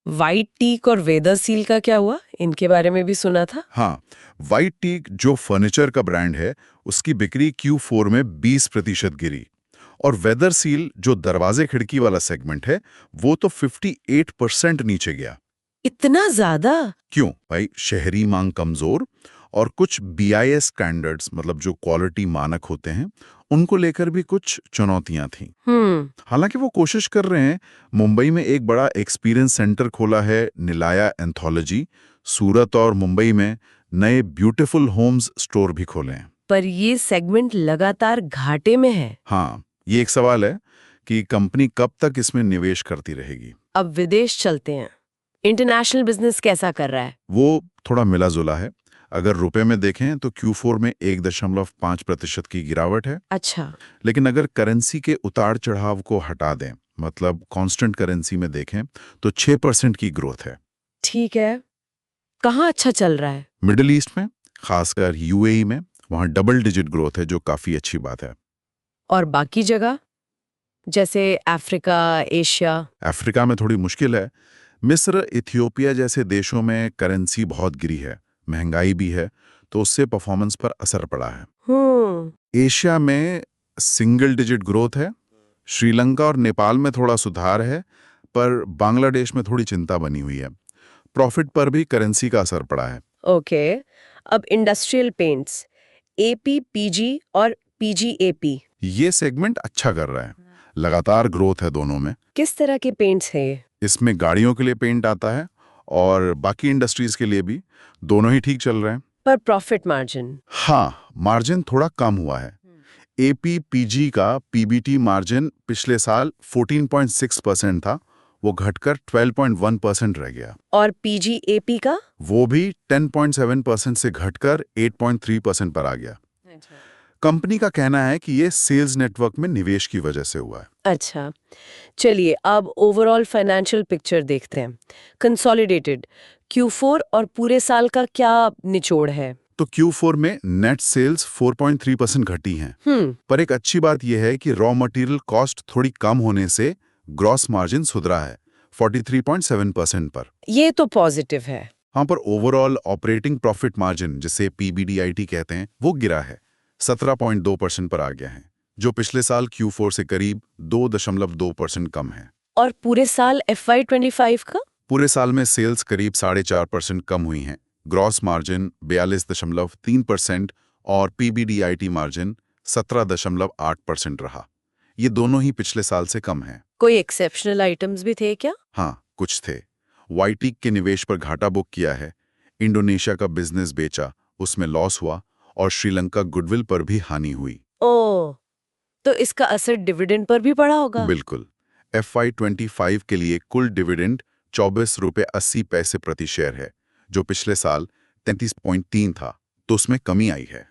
व्हाइट टीक और वेदर सील का क्या हुआ? इनके बारे में भी सुना था। हाँ, व्हाइट टीक जो फर्नीचर का ब्रांड है, उसकी बिक्री Q4 में 20% गिरी। और वेदर सील जो दरवाजे खिड़की वाला सेगमेंट है, वो तो 58% नीचे गया। इतना ज्यादा? क्यों भाई? शहरी मांग कमजोर और कुछ BIS स्टैंडर्ड्स, मतलब जो क्वालिटी मानक होते हैं, उनको लेकर भी कुछ चुनौतियां थीं। हालांकि वो कोशिश कर रहे हैं। मुंबई में एक बड़ा एक्सपीरियंस सेंटर खोला है, निलाया एंथोलॉजी। सूरत और मुंबई में नए ब्यूटीफुल होम्स स्टोर भी खोले हैं। पर ये सेगमेंट लगातार घाटे में है। हाँ, ये एक सवाल है कि कंपनी कब तक इसमें निवेश करती रहेगी। अब विदेश चलते हैं। इंटरनेशनल बिजनेस कैसा कर रहा है? वो थोड़ा मिला जुला है। अगर रुपए में देखें तो Q4 में 1.5% की गिरावट है। अच्छा। लेकिन अगर करेंसी के उतार चढ़ाव को हटा दें, मतलब कांस्टेंट करेंसी में देखें, तो 6% की ग्रोथ है। ठीक है। कहाँ अच्छा चल रहा है? मिडिल ईस्ट में, खासकर UAE में, वहाँ डबल डिजिट ग्रोथ है, जो काफी अच्छी बात है। और बाकी जगह जैसे अफ्रीका, एशिया? अफ्रीका में थोड़ी मुश्किल है। मिस्र, इथियोपिया जैसे देशों में करेंसी बहुत गिरी है, महंगाई भी है, तो उससे परफॉर्मेंस पर असर पड़ा है। एशिया में सिंगल डिजिट ग्रोथ है। श्रीलंका और नेपाल में थोड़ा सुधार है, पर बांग्लादेश में थोड़ी चिंता बनी हुई है। प्रॉफिट पर भी करेंसी का असर पड़ा है। ओके। अब इंडस्ट्रियल पेंट्स, APPG और PGAP, ये सेगमेंट अच्छा कर रहा है, लगातार ग्रोथ है दोनों में। किस तरह के पेंट्स हैं ये? इसमें गाड़ियों के लिए पेंट आता है और बाकी इंडस्ट्रीज के लिए भी, दोनों ही ठीक चल रहे हैं। पर प्रॉफिट मार्जिन? हाँ, मार्जिन थोड़ा कम हुआ है। APPG का PBT मार्जिन पिछले साल 14.6% था, वो घटकर 12.1% रह गया। और PGAP का? वो भी 10.7% से घटकर 8.3% पर आ गया। कंपनी का कहना है कि ये सेल्स नेटवर्क में निवेश की वजह से हुआ है। अच्छा, चलिए अब ओवरऑल फाइनेंशियल पिक्चर देखते हैं। कंसोलिडेटेड Q4 और पूरे साल का क्या निचोड़ है? तो Q4 में नेट सेल्स 4.3% घटी हैं। पर एक अच्छी बात यह है कि रॉ मटेरियल कॉस्ट थोड़ी कम होने से ग्रॉस मार्जिन सुधरा है 43.7% पर। ये तो पॉजिटिव है। हाँ, पर ओवरऑल ऑपरेटिंग प्रॉफिट मार्जिन, जिसे PBDIT कहते हैं, वो गिरा है, 17.2% पर आ गया है, जो पिछले साल Q4 से करीब 2.2% कम है। और पूरे साल FY25 का? पूरे साल में सेल्स करीब 4.5% कम हुई हैं, ग्रॉस मार्जिन 42.3% और PBDIT मार्जिन 17.8% रहा। ये दोनों ही पिछले साल से कम हैं। कोई एक्सेप्शनल आइटम्स भी थे क्या? हाँ, कुछ थे। वाईटी के निवेश पर घाटा बुक किया है, इंडोनेशिया का बिजनेस बेचा, उसमें लॉस हुआ, और श्रीलंका गुडविल पर भी हानि हुई। ओह, तो इसका असर डिविडेंड पर भी पड़ा होगा? बिल्कुल। FY25 के लिए कुल डिविडेंड 24 रुपये 80 पैसे प्रति शेयर है, जो पिछले साल 33.3 था, तो उसमें कमी आई है।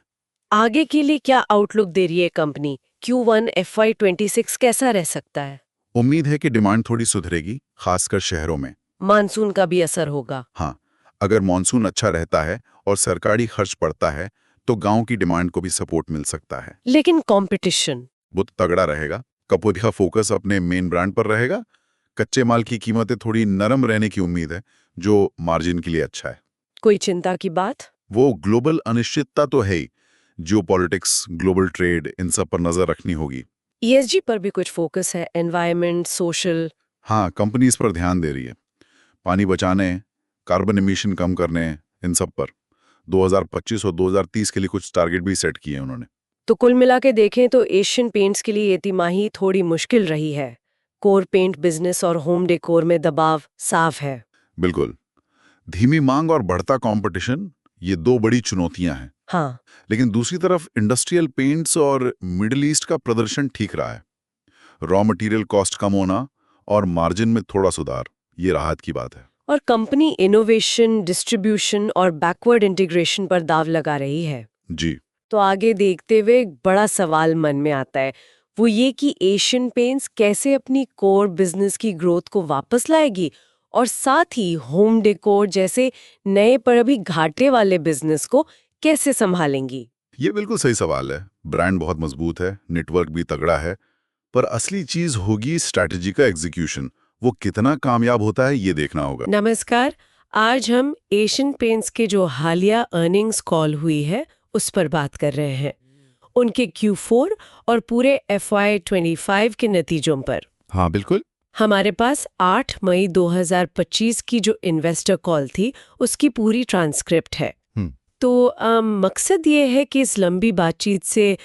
आगे के लिए क्या आउटलुक दे रही है कंपनी? Q1 FY26 कैसा रह सकता है? उम्मीद है कि डिमांड थोड़ी सुधरेगी, खासकर शहरों में। मानसून का भी असर होगा। हाँ, अगर मॉनसून अच्छा रहता है और सरकारी खर्च बढ़ता है तो गांव की डिमांड को भी सपोर्ट मिल सकता है। लेकिन कंपटीशन? वो तो तगड़ा रहेगा। कपूर का फोकस अपने मेन ब्रांड पर रहेगा। कच्चे माल की कीमतें थोड़ी नरम रहने की उम्मीद है, जो मार्जिन के लिए अच्छा है। कोई चिंता की बात? वो ग्लोबल अनिश्चितता तो है ही। जियोपॉलिटिक्स, ग्लोबल ट्रेड, इन सब पर नजर रखनी होगी। ESG पर भी कुछ फोकस है, एनवायरनमेंट, सोशल? हाँ, कंपनी इस पर ध्यान दे रही है। पानी बचाने, कार्बन एमिशन कम करने, इन सब पर 2025 और 2030 के लिए कुछ टारगेट भी सेट किए हैं उन्होंने। तो कुल मिला के देखें तो एशियन पेंट्स के लिए ये तिमाही थोड़ी मुश्किल रही है। कोर पेंट बिजनेस और होम डेकोर में दबाव साफ है। बिल्कुल। धीमी मांग और बढ़ता कंपटीशन, ये दो बड़ी चुनौतियां हैं। हाँ। लेकिन दूसरी तरफ इंडस्ट्रियल पेंट्स और मिडिल ईस्ट का प्रदर्शन ठीक रहा है। रॉ मटेरियल कॉस्ट कम होना और मार्जिन में थोड़ा सुधार, ये राहत की बात है। और कंपनी इनोवेशन, डिस्ट्रीब्यूशन और बैकवर्ड इंटीग्रेशन पर दाव लगा रही है। जी। तो आगे देखते हुए एक बड़ा सवाल मन में आता है, वो ये कि एशियन पेंट्स कैसे अपनी कोर बिजनेस की ग्रोथ को वापस लाएगी और साथ ही होम डेकोर जैसे नए पर अभी घाटे वाले बिजनेस को कैसे संभालेंगी। ये बिल्कुल सही सवाल है। ब्रांड बहुत मजबूत है, नेटवर्क भी तगड़ा है, पर असली चीज होगी स्ट्रैटेजी का एग्जीक्यूशन। वो कितना कामयाब होता है, ये देखना होगा। नमस्कार, आज हम एशियन पेंट्स के जो हालिया अर्निंग्स कॉल हुई है उस पर बात कर रहे हैं, उनके Q4 और पूरे FY25 के नतीजों पर। हाँ बिल्कुल। हमारे पास 8 मई 2025 की जो इन्वेस्टर कॉल थी उसकी पूरी ट्रांसक्रिप्ट है। तो मकसद ये है कि इस लंबी बातचीत से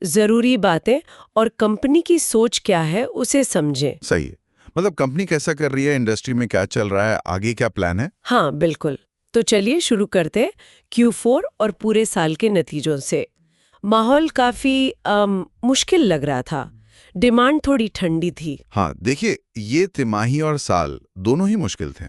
ज़रूरी बातें और कंपनी की सोच क्या है उसे समझें। सही है। मतलब कंपनी कैसा कर रही है, इंडस्ट्री में क्या चल रहा है, आगे क्या प्लान है। हाँ बिल्कुल। तो चलिए शुरू करते हैं Q4 और पूरे साल के नतीजों से। माहौल काफी मुश्किल लग रहा था, डिमांड थोड़ी ठंडी थी। हाँ देखिए, ये तिमाही और साल दोनों ही मुश्किल थे,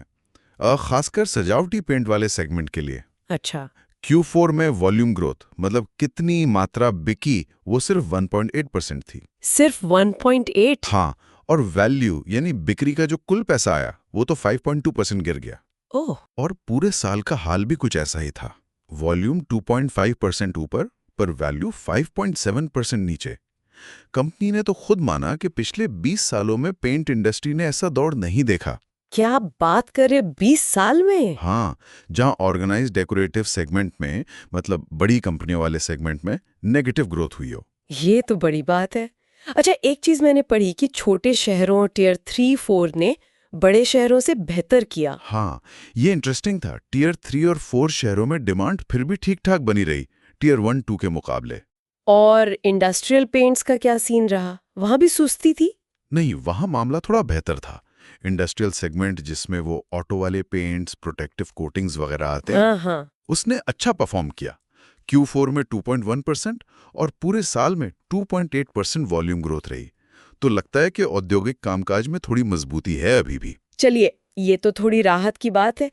खासकर सजावटी पेंट वाले सेगमेंट के लिए। अच्छा। Q4 में वॉल्यूम ग्रोथ, मतलब कितनी मात्रा बिकी, वो सिर्फ 1.8% थी। सिर्फ 1.8? हाँ, और वैल्यू यानी बिक्री का जो कुल पैसा आया वो तो 5.2% गिर गया। ओह। और पूरे साल का हाल भी कुछ ऐसा ही था। वॉल्यूम 2.5% ऊपर पर वैल्यू 5.7% नीचे। कंपनी ने तो खुद माना कि पिछले 20 सालों में पेंट इंडस्ट्री ने ऐसा दौर नहीं देखा। क्या बात करे, 20 साल में? हाँ, जहां ऑर्गेनाइज्ड डेकोरेटिव सेगमेंट में, मतलब बड़ी कंपनियों वाले सेगमेंट में नेगेटिव ग्रोथ हुई हो। ये तो बड़ी बात है। अच्छा, एक चीज मैंने पढ़ी कि छोटे शहरों टियर 3-4 ने बड़े शहरों से बेहतर किया। हाँ, ये इंटरेस्टिंग था। टियर 3 और 4 शहरों में डिमांड फिर भी ठीक ठाक बनी रही, टियर 1-2 के मुकाबले। और इंडस्ट्रियल पेंट्स का क्या सीन रहा, वहां भी सुस्ती थी? नहीं, वहां मामला थोड़ा बेहतर था। इंडस्ट्रियल सेगमेंट, जिसमें वो ऑटो वाले पेंट्स, प्रोटेक्टिव कोटिंग्स वगैरह आते हैं, हाँ। उसने अच्छा परफॉर्म किया। Q4 में 2.1% और पूरे साल में 2.8% वॉल्यूम ग्रोथ रही। तो लगता है कि औद्योगिक कामकाज में थोड़ी मजबूती है अभी भी। चलिए, ये तो थोड़ी राहत की बात है।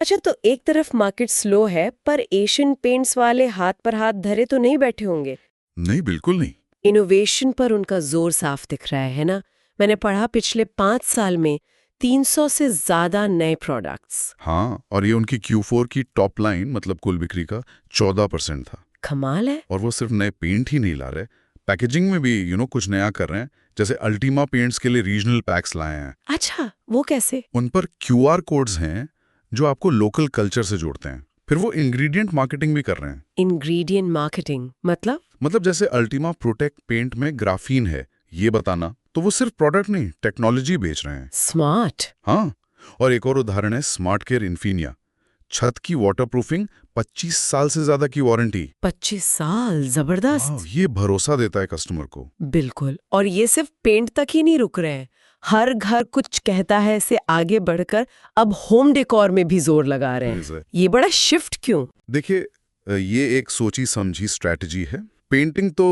अच्छा, तो एक तरफ मार्केट स्लो है पर एशियन पेंट्स वाले हाथ पर हाथ धरे तो नहीं बैठे होंगे। नहीं, बिल्कुल नहीं। इनोवेशन पर उनका जोर साफ दिख रहा है ना? मैंने पढ़ा पिछले 5 साल में 300 से ज्यादा नए प्रोडक्ट्स। हाँ, और ये उनकी Q4 की टॉप लाइन, मतलब कुल बिक्री का 14% था। कमाल है। और वो सिर्फ नए पेंट ही नहीं ला रहे, पैकेजिंग में भी कुछ नया कर रहे हैं। जैसे अल्टीमा पेंट्स के लिए रीजनल पैक्स लाए हैं। अच्छा, वो कैसे? उन पर QR कोड्स हैं जो आपको लोकल कल्चर से जोड़ते हैं। फिर वो इंग्रेडिएंट मार्केटिंग भी कर रहे हैं। इंग्रेडिएंट मार्केटिंग मतलब जैसे अल्टीमा प्रोटेक्ट पेंट में ग्राफीन है, ये बताना, तो वो सिर्फ प्रोडक्ट नहीं, टेक्नोलॉजी बेच रहे हैं। स्मार्ट। हाँ, और एक और उदाहरण है स्मार्ट केयर इन्फिनिया। छत की वाटरप्रूफिंग, 25 साल से ज्यादा की वारंटी। 25 साल, जबरदस्त। ये भरोसा देता है कस्टमर को। बिल्कुल। और ये सिर्फ पेंट तक ही नहीं रुक रहे हैं, हर घर कुछ कहता है से आगे बढ़कर अब होम डेकोर में भी जोर लगा रहे हैं। ये बड़ा शिफ्ट क्यों? देखिए, ये एक सोची समझी स्ट्रैटेजी है। पेंटिंग तो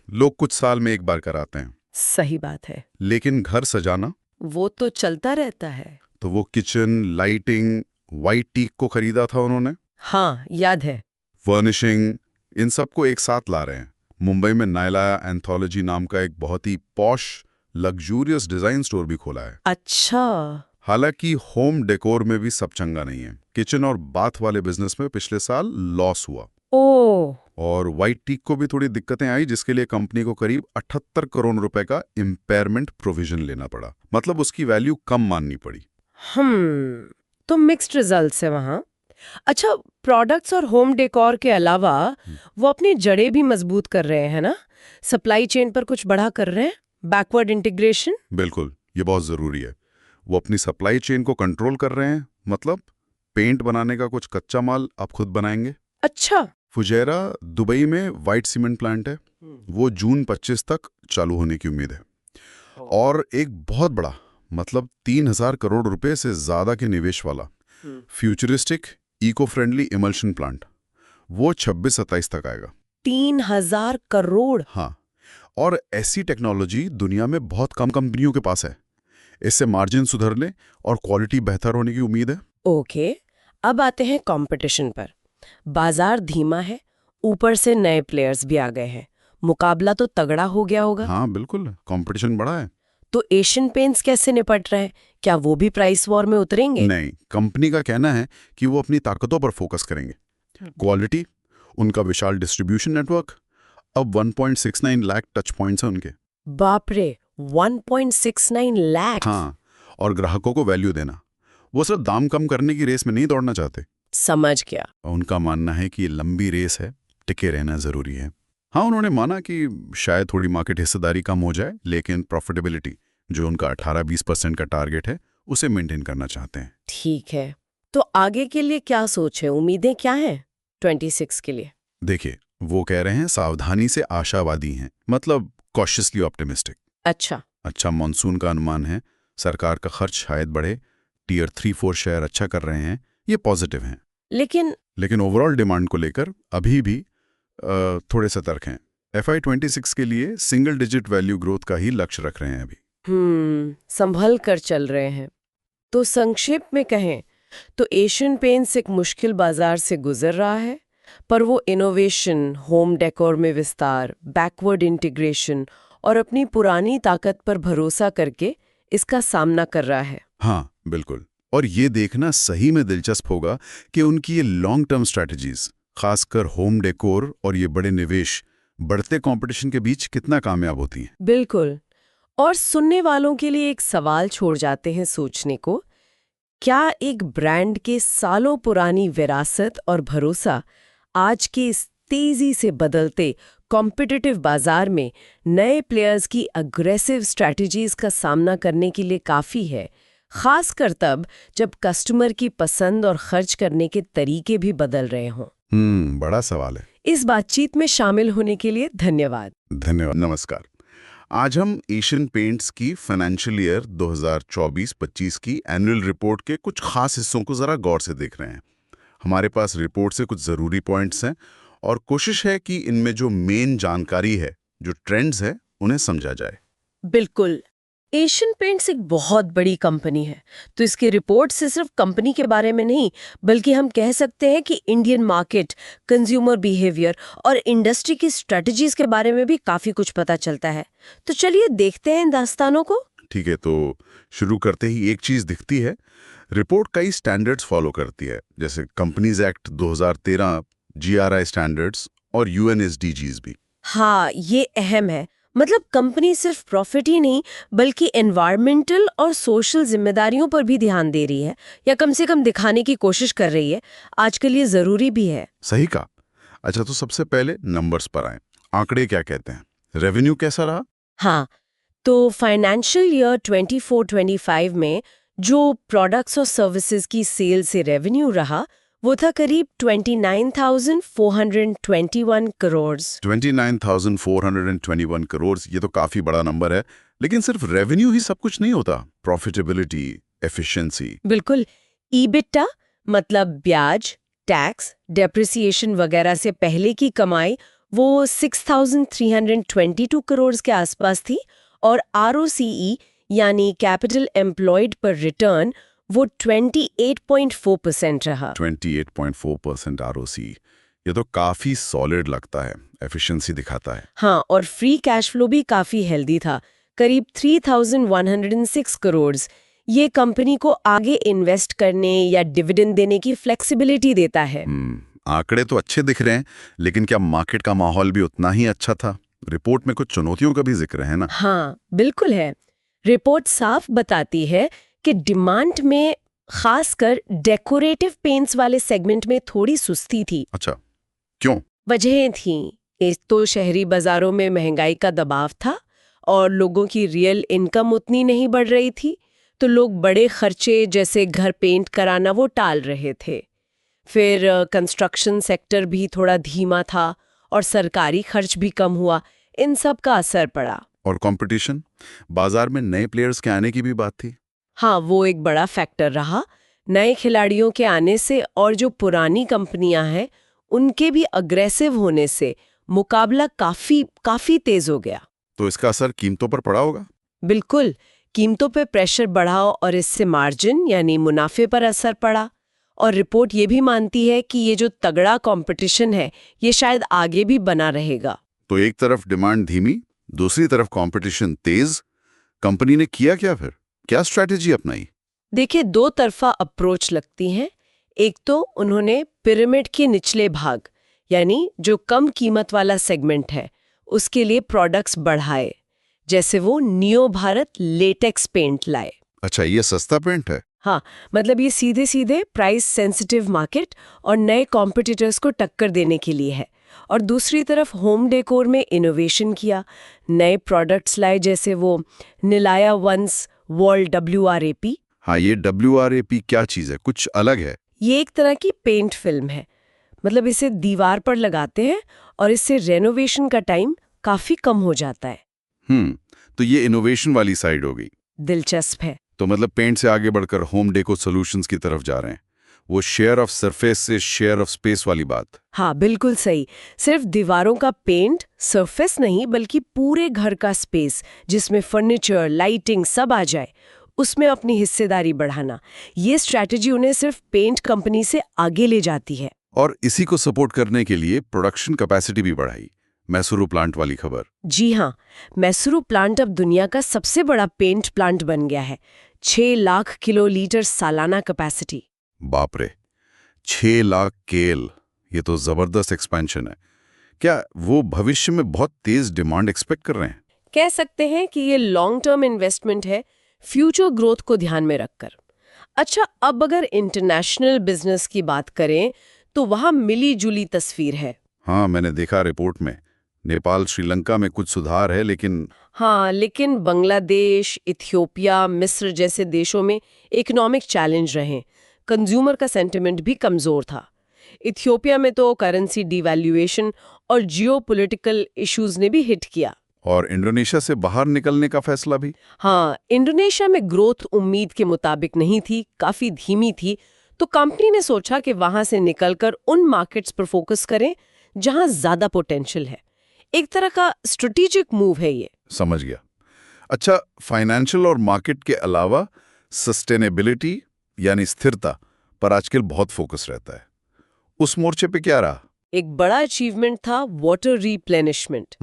लोग कुछ साल में एक बार कराते हैं। सही बात है। लेकिन घर सजाना, वो तो चलता रहता है। तो वो किचन, लाइटिंग, वाइट टीक को खरीदा था उन्होंने। हाँ, याद है। फर्निशिंग, इन सबको एक साथ ला रहे हैं। मुंबई में नायला एंथोलॉजी नाम का एक बहुत ही पॉश लग्जूरियस डिजाइन स्टोर भी खोला है। अच्छा। हालांकि होम डेकोर में भी सब चंगा नहीं है। किचन और बाथ वाले बिजनेस में पिछले साल लॉस हुआ ओ, और व्हाइट टीक को भी थोड़ी दिक्कतें आई, जिसके लिए कंपनी को करीब 78 करोड़ रुपए का इम्पेयरमेंट प्रोविजन लेना पड़ा। मतलब उसकी वैल्यू कम माननी पड़ी। तो मिक्स्ड रिजल्ट्स है वहाँ। अच्छा, प्रोडक्ट्स और होम डेकोर के अलावा वो अपनी जड़ें भी मजबूत कर रहे हैं ना? सप्लाई चेन पर कुछ बढ़ा कर रहे हैं, बैकवर्ड इंटीग्रेशन। बिल्कुल, ये बहुत जरूरी है। वो अपनी सप्लाई चेन को कंट्रोल कर रहे हैं। मतलब पेंट बनाने का कुछ कच्चा माल आप खुद बनाएंगे। अच्छा। फुजैरा दुबई में व्हाइट सीमेंट प्लांट है, वो जून 25 तक चालू होने की उम्मीद है। और एक बहुत बड़ा, मतलब 3000 करोड़ रुपए से ज्यादा के निवेश वाला futuristic eco friendly emulsion plant, वो 26-27 तक आएगा। 3000 करोड़? हाँ, और ऐसी टेक्नोलॉजी दुनिया में बहुत कम कंपनियों के पास है। इससे मार्जिन सुधरने और क्वालिटी बेहतर होने की उम्मीद है। ओके, अब आते हैं कंपटीशन पर। बाजार धीमा है, ऊपर से नए प्लेयर्स भी आ गए हैं, मुकाबला तो तगड़ा हो गया होगा। हाँ बिल्कुल, कंपटीशन बड़ा है। तो एशियन पेंट्स कैसे निपट रहे हैं? क्या वो भी प्राइस वॉर में उतरेंगे? नहीं, कंपनी का कहना है कि वो अपनी ताकतों पर फोकस करेंगे। क्वालिटी, उनका विशाल डिस्ट्रीब्यूशन नेटवर्क, अब 1.69 लाख टच पॉइंट्स हैं उनके। बाप रे, 1.69 लाख? हाँ, और ग्राहकों को वैल्यू देना। वो सिर्फ दाम कम करने की रेस में नहीं दौड़ना चाहते। समझ गया। उनका मानना है कि ये लंबी रेस है, टिके रहना जरूरी है। हाँ, उन्होंने माना कि शायद थोड़ी मार्केट हिस्सेदारी कम हो जाए, लेकिन प्रॉफिटेबिलिटी, जो उनका 18-20% का टारगेट है, उसे मेंटेन करना चाहते हैं। ठीक है, तो आगे के लिए क्या सोच है, उम्मीदें क्या हैं 26 के लिए? देखिए, वो कह रहे हैं सावधानी से आशावादी हैं, मतलब कॉशियसली ऑप्टिमिस्टिक। अच्छा मॉनसून का अनुमान है, सरकार का खर्च शायद बढ़े, टियर 3-4 शेयर अच्छा कर रहे हैं, ये पॉजिटिव हैं। लेकिन ओवरऑल डिमांड को लेकर अभी भी थोड़े सतर्क हैं। FY 26 के लिए सिंगल डिजिट वैल्यू ग्रोथ का ही लक्ष्य रख रहे हैं अभी। संभल कर चल रहे हैं। तो संक्षेप में कहें तो एशियन पेंट्स एक मुश्किल बाजार से गुजर रहा है, पर वो इनोवेशन, होम डेकोर में विस्तार, बैकवर्ड इंटीग्रेशन और अपनी पुरानी ताकत पर भरोसा करके इसका सामना कर रहा है। हाँ बिल्कुल, और ये देखना सही में दिलचस्प होगा कि उनकी ये लॉन्ग टर्म स्ट्रैटेजीज, खासकर होम डेकोर और ये बड़े निवेश, बढ़ते कंपटीशन के बीच कितना कामयाब होती हैं। बिल्कुल। और सुनने वालों के लिए एक सवाल छोड़ जाते हैं सोचने को, क्या एक ब्रांड के सालों पुरानी विरासत और भरोसा आज के इस तेजी से बदलते कॉम्पिटिटिव बाजार में नए प्लेयर्स की अग्रेसिव स्ट्रैटेजीज का सामना करने के लिए काफ़ी है, खासकर तब जब कस्टमर की पसंद और खर्च करने के तरीके भी बदल रहे हों? बड़ा सवाल है। इस बातचीत में शामिल होने के लिए धन्यवाद। नमस्कार। आज हम एशियन पेंट्स की फाइनेंशियल ईयर 2024-25 की एनुअल रिपोर्ट के कुछ खास हिस्सों को जरा गौर से देख रहे हैं। हमारे पास रिपोर्ट से कुछ ज़रूरी पॉइंट्स हैं और कोशिश है कि इनमें जो मेन जानकारी है, जो ट्रेंड्स है, उन्हें समझा जाए। बिल्कुल। एशियन पेंट्स एक बहुत बड़ी कंपनी है, तो इसकी रिपोर्ट से सिर्फ कंपनी के बारे में नहीं, बल्कि हम कह सकते हैं कि इंडियन मार्केट, कंज्यूमर बिहेवियर और इंडस्ट्री की स्ट्रेटजीज के बारे में भी काफी कुछ पता चलता है। तो चलिए देखते हैं इन दास्तानों को। ठीक है, तो शुरू करते ही एक चीज दिखती है, रिपोर्ट कई स्टैंडर्ड्स फॉलो करती है, जैसे कंपनीज एक्ट 2013, GRI स्टैंडर्ड्स और UN SDGs भी। हाँ, ये अहम है। मतलब कंपनी सिर्फ प्रॉफिट ही नहीं, बल्कि एनवायरमेंटल और सोशल जिम्मेदारियों पर भी ध्यान दे रही है, या कम से कम दिखाने की कोशिश कर रही है। आज के लिए जरूरी भी है। सही कहा। अच्छा, तो सबसे पहले नंबर्स पर आए। आंकड़े क्या कहते हैं? रेवेन्यू कैसा रहा? हाँ, तो फाइनेंशियल ईयर 24-25 में जो प्रोडक्ट्स और सर्विसेज की सेल से रेवेन्यू रहा, वो था करीब 29,421 करोड़। 29,421 करोड़, ये तो काफी बड़ा नंबर है। लेकिन सिर्फ रेवेन्यू ही सब कुछ नहीं होता, प्रॉफिटेबिलिटी, एफिशिएंसी। बिल्कुल। ईबिटा मतलब ब्याज, टैक्स, डेप्रिसिएशन वगैरह से पहले की कमाई वो 6,322 करोड़ के आसपास थी, और ROCE यानी कैपिटल एम्प्लॉयड पर रिटर्न वो 28.4% रहा। 28.4% ROCE, ये तो काफी सॉलिड लगता है, एफिशिएंसी दिखाता है। हाँ, और फ्री कैश फ्लो भी काफी हेल्दी था, करीब 3,106 करोड़। ये कंपनी को आगे इन्वेस्ट करने या डिविडेंड देने की फ्लेक्सिबिलिटी देता है। आंकड़े तो अच्छे दिख रहे हैं, लेकिन क्या मार्केट का माहौल भी उतना ही अच्छा था? रिपोर्ट में कुछ चुनौतियों का भी जिक्र है ना? हाँ, बिल्कुल है। रिपोर्ट साफ बताती है कि डिमांड में खासकर डेकोरेटिव पेंट्स वाले सेगमेंट में थोड़ी सुस्ती थी। अच्छा, क्यों? वजहें थीं। एक तो शहरी बाजारों में महंगाई का दबाव था और लोगों की रियल इनकम उतनी नहीं बढ़ रही थी, तो लोग बड़े खर्चे जैसे घर पेंट कराना वो टाल रहे थे। फिर कंस्ट्रक्शन सेक्टर भी थोड़ा धीमा था और सरकारी खर्च भी कम हुआ। इन सब का असर पड़ा। और कंपटीशन? बाजार में नए प्लेयर्स के आने की भी बात थी। हाँ, वो एक बड़ा फैक्टर रहा। नए खिलाड़ियों के आने से और जो पुरानी कंपनियां हैं उनके भी अग्रेसिव होने से मुकाबला काफी तेज हो गया। तो इसका असर कीमतों पर पड़ा होगा? बिल्कुल, कीमतों पे प्रेशर बढ़ा और इससे मार्जिन यानी मुनाफे पर असर पड़ा। और रिपोर्ट ये भी मानती है कि ये जो तगड़ा कंपटीशन है ये शायद आगे भी बना रहेगा। तो एक तरफ डिमांड धीमी, दूसरी तरफ कंपटीशन तेज। कंपनी ने किया क्या फिर? क्या स्ट्रैटेजी अपनाई? देखिए, दो तरफा अप्रोच लगती हैं। एक तो उन्होंने पिरामिड के निचले भाग यानी जो कम कीमत वाला सेगमेंट है उसके लिए प्रोडक्ट्स बढ़ाए, जैसे वो नियो भारत लेटेक्स पेंट लाए। अच्छा, ये सस्ता पेंट है? हाँ, मतलब ये सीधे सीधे प्राइस सेंसिटिव मार्केट और नए कॉम्पिटिटर्स को टक्कर देने के लिए है। और दूसरी तरफ होम डेकोर में इनोवेशन किया, नए प्रोडक्ट्स लाए जैसे वो निलाया वंस वॉल WRAP। हाँ, ये WRAP क्या चीज़ है? कुछ अलग है? ये एक तरह की पेंट फिल्म है। मतलब इसे दीवार पर लगाते हैं और इससे रेनोवेशन का टाइम काफी कम हो जाता है। तो ये इनोवेशन वाली साइड हो गई। दिलचस्प है। तो मतलब पेंट से आगे बढ़कर होम डेको सॉल्यूशंस की तरफ जा रहे हैं। वो शेयर ऑफ सरफेस से शेयर ऑफ स्पेस वाली बात। हाँ, बिल्कुल सही। सिर्फ दीवारों का पेंट, सरफेस नहीं बल्कि पूरे घर का स्पेस जिसमें फर्नीचर, लाइटिंग सब आ जाए, उसमें अपनी हिस्सेदारी बढ़ाना। ये स्ट्रैटेजी उन्हें सिर्फ पेंट कंपनी से आगे ले जाती है। और इसी को सपोर्ट करने के लिए प्रोडक्शन कैपेसिटी भी बढ़ाई। मैसूरू प्लांट वाली खबर। जी हाँ, मैसूरू प्लांट अब दुनिया का सबसे बड़ा पेंट प्लांट बन गया है। 6 लाख किलोलीटर सालाना कैपेसिटी। बाप रे, 6 लाख केल! ये तो जबरदस्त एक्सपेंशन है। क्या वो भविष्य में बहुत तेज डिमांड एक्सपेक्ट कर रहे हैं? कह सकते हैं कि ये लॉन्ग टर्म इन्वेस्टमेंट है, फ्यूचर ग्रोथ को ध्यान में रखकर। अच्छा, अब अगर इंटरनेशनल बिजनेस की बात करें तो वहां मिली जुली तस्वीर है। हाँ, मैंने देखा रिपोर्ट में। नेपाल, श्रीलंका में कुछ सुधार है, लेकिन बांग्लादेश, इथियोपिया, मिस्र जैसे देशों में इकोनॉमिक चैलेंज रहे। कंज्यूमर का सेंटिमेंट भी कमजोर था। इथियोपिया में तो करेंसी डिवैल्यूएशन और जियोपॉलिटिकल इश्यूज ने भी हिट किया। और इंडोनेशिया से बाहर निकलने का फैसला भी। हाँ, इंडोनेशिया में ग्रोथ उम्मीद के मुताबिक नहीं थी, काफी धीमी थी। तो कंपनी ने सोचा कि वहां से निकलकर उन मार्केट्स पर फोकस करें जहां ज्यादा पोटेंशियल है। एक तरह का स्ट्रेटेजिक मूव है ये। समझ गया। अच्छा, फाइनेंशियल और मार्केट के अलावा सस्टेनेबिलिटी यानी स्थिरता पर आजकल बहुत फोकस रहता है। उस मोर्चे पे क्या रहा? एक बड़ा अचीवमेंट था वाटर रिप्लेनिशमेंट।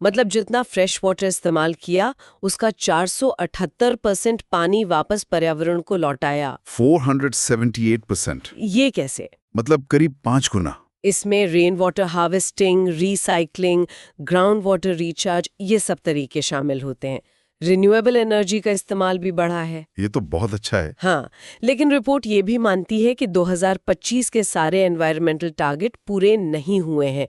मतलब जितना फ्रेश वाटर इस्तेमाल किया उसका 478% पानी वापस पर्यावरण को लौटाया। 478%? ये कैसे? मतलब करीब 5 गुना। इसमें rain water harvesting, recycling, ground water recharge ये सब तरीके शामिल होते हैं। रिन्यूएबल एनर्जी का इस्तेमाल भी बढ़ा है। ये तो बहुत अच्छा है। हाँ, लेकिन रिपोर्ट ये भी मानती है कि 2025 के सारे एनवायरमेंटल टारगेट पूरे नहीं हुए हैं।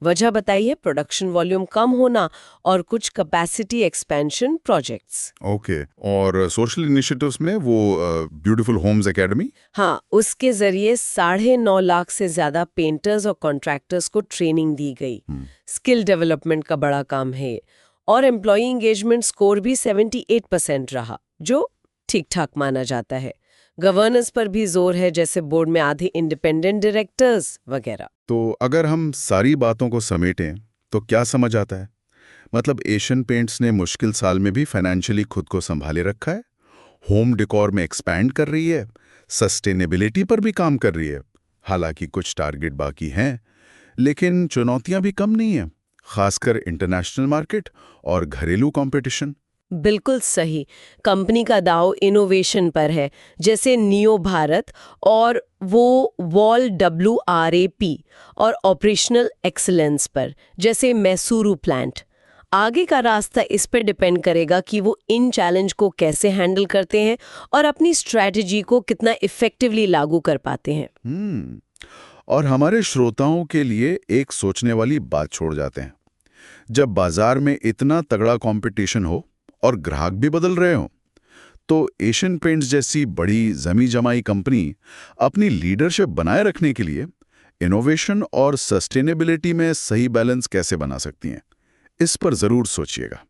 वजह बताई है प्रोडक्शन वॉल्यूम कम होना और कुछ कैपेसिटी एक्सपेंशन प्रोजेक्ट्स। ओके। और सोशल इनिशिएटिव्स में वो ब्यूटीफुल होम्स एकेडमी? हाँ, उसके जरिए 9.5 लाख से ज्यादा पेंटर्स और कॉन्ट्रैक्टर्स को ट्रेनिंग दी गई। स्किल डेवलपमेंट का बड़ा काम है। और एम्प्लॉई एंगेजमेंट स्कोर भी 78% रहा, जो ठीक ठाक माना जाता है। गवर्नेंस पर भी जोर है, जैसे बोर्ड में आधे इंडिपेंडेंट डायरेक्टर्स वगैरह। तो अगर हम सारी बातों को समेटें तो क्या समझ आता है? मतलब एशियन पेंट्स ने मुश्किल साल में भी फाइनेंशियली खुद को संभाले रखा है, होम डेकोर में एक्सपैंड कर रही है, सस्टेनेबिलिटी पर भी काम कर रही है। हालांकि कुछ टारगेट बाकी हैं, लेकिन चुनौतियां भी कम नहीं हैं, खासकर इंटरनेशनल मार्केट और घरेलू कंपटीशन। बिल्कुल सही। कंपनी का दाव इनोवेशन पर है, जैसे नियो भारत और वो वॉल WRAP, और ऑपरेशनल एक्सीलेंस पर, जैसे मैसूरू प्लांट। आगे का रास्ता इस पर डिपेंड करेगा कि वो इन चैलेंज को कैसे हैंडल करते हैं और अपनी स्ट्रैटेजी को कितना इफेक्टिवली लागू कर पाते हैं। और हमारे श्रोताओं के लिए एक सोचने वाली बात छोड़ जाते हैं। जब बाजार में इतना तगड़ा कंपटीशन हो और ग्राहक भी बदल रहे हो, तो एशियन पेंट्स जैसी बड़ी जमी जमाई कंपनी अपनी लीडरशिप बनाए रखने के लिए इनोवेशन और सस्टेनेबिलिटी में सही बैलेंस कैसे बना सकती हैं, इस पर जरूर सोचिएगा।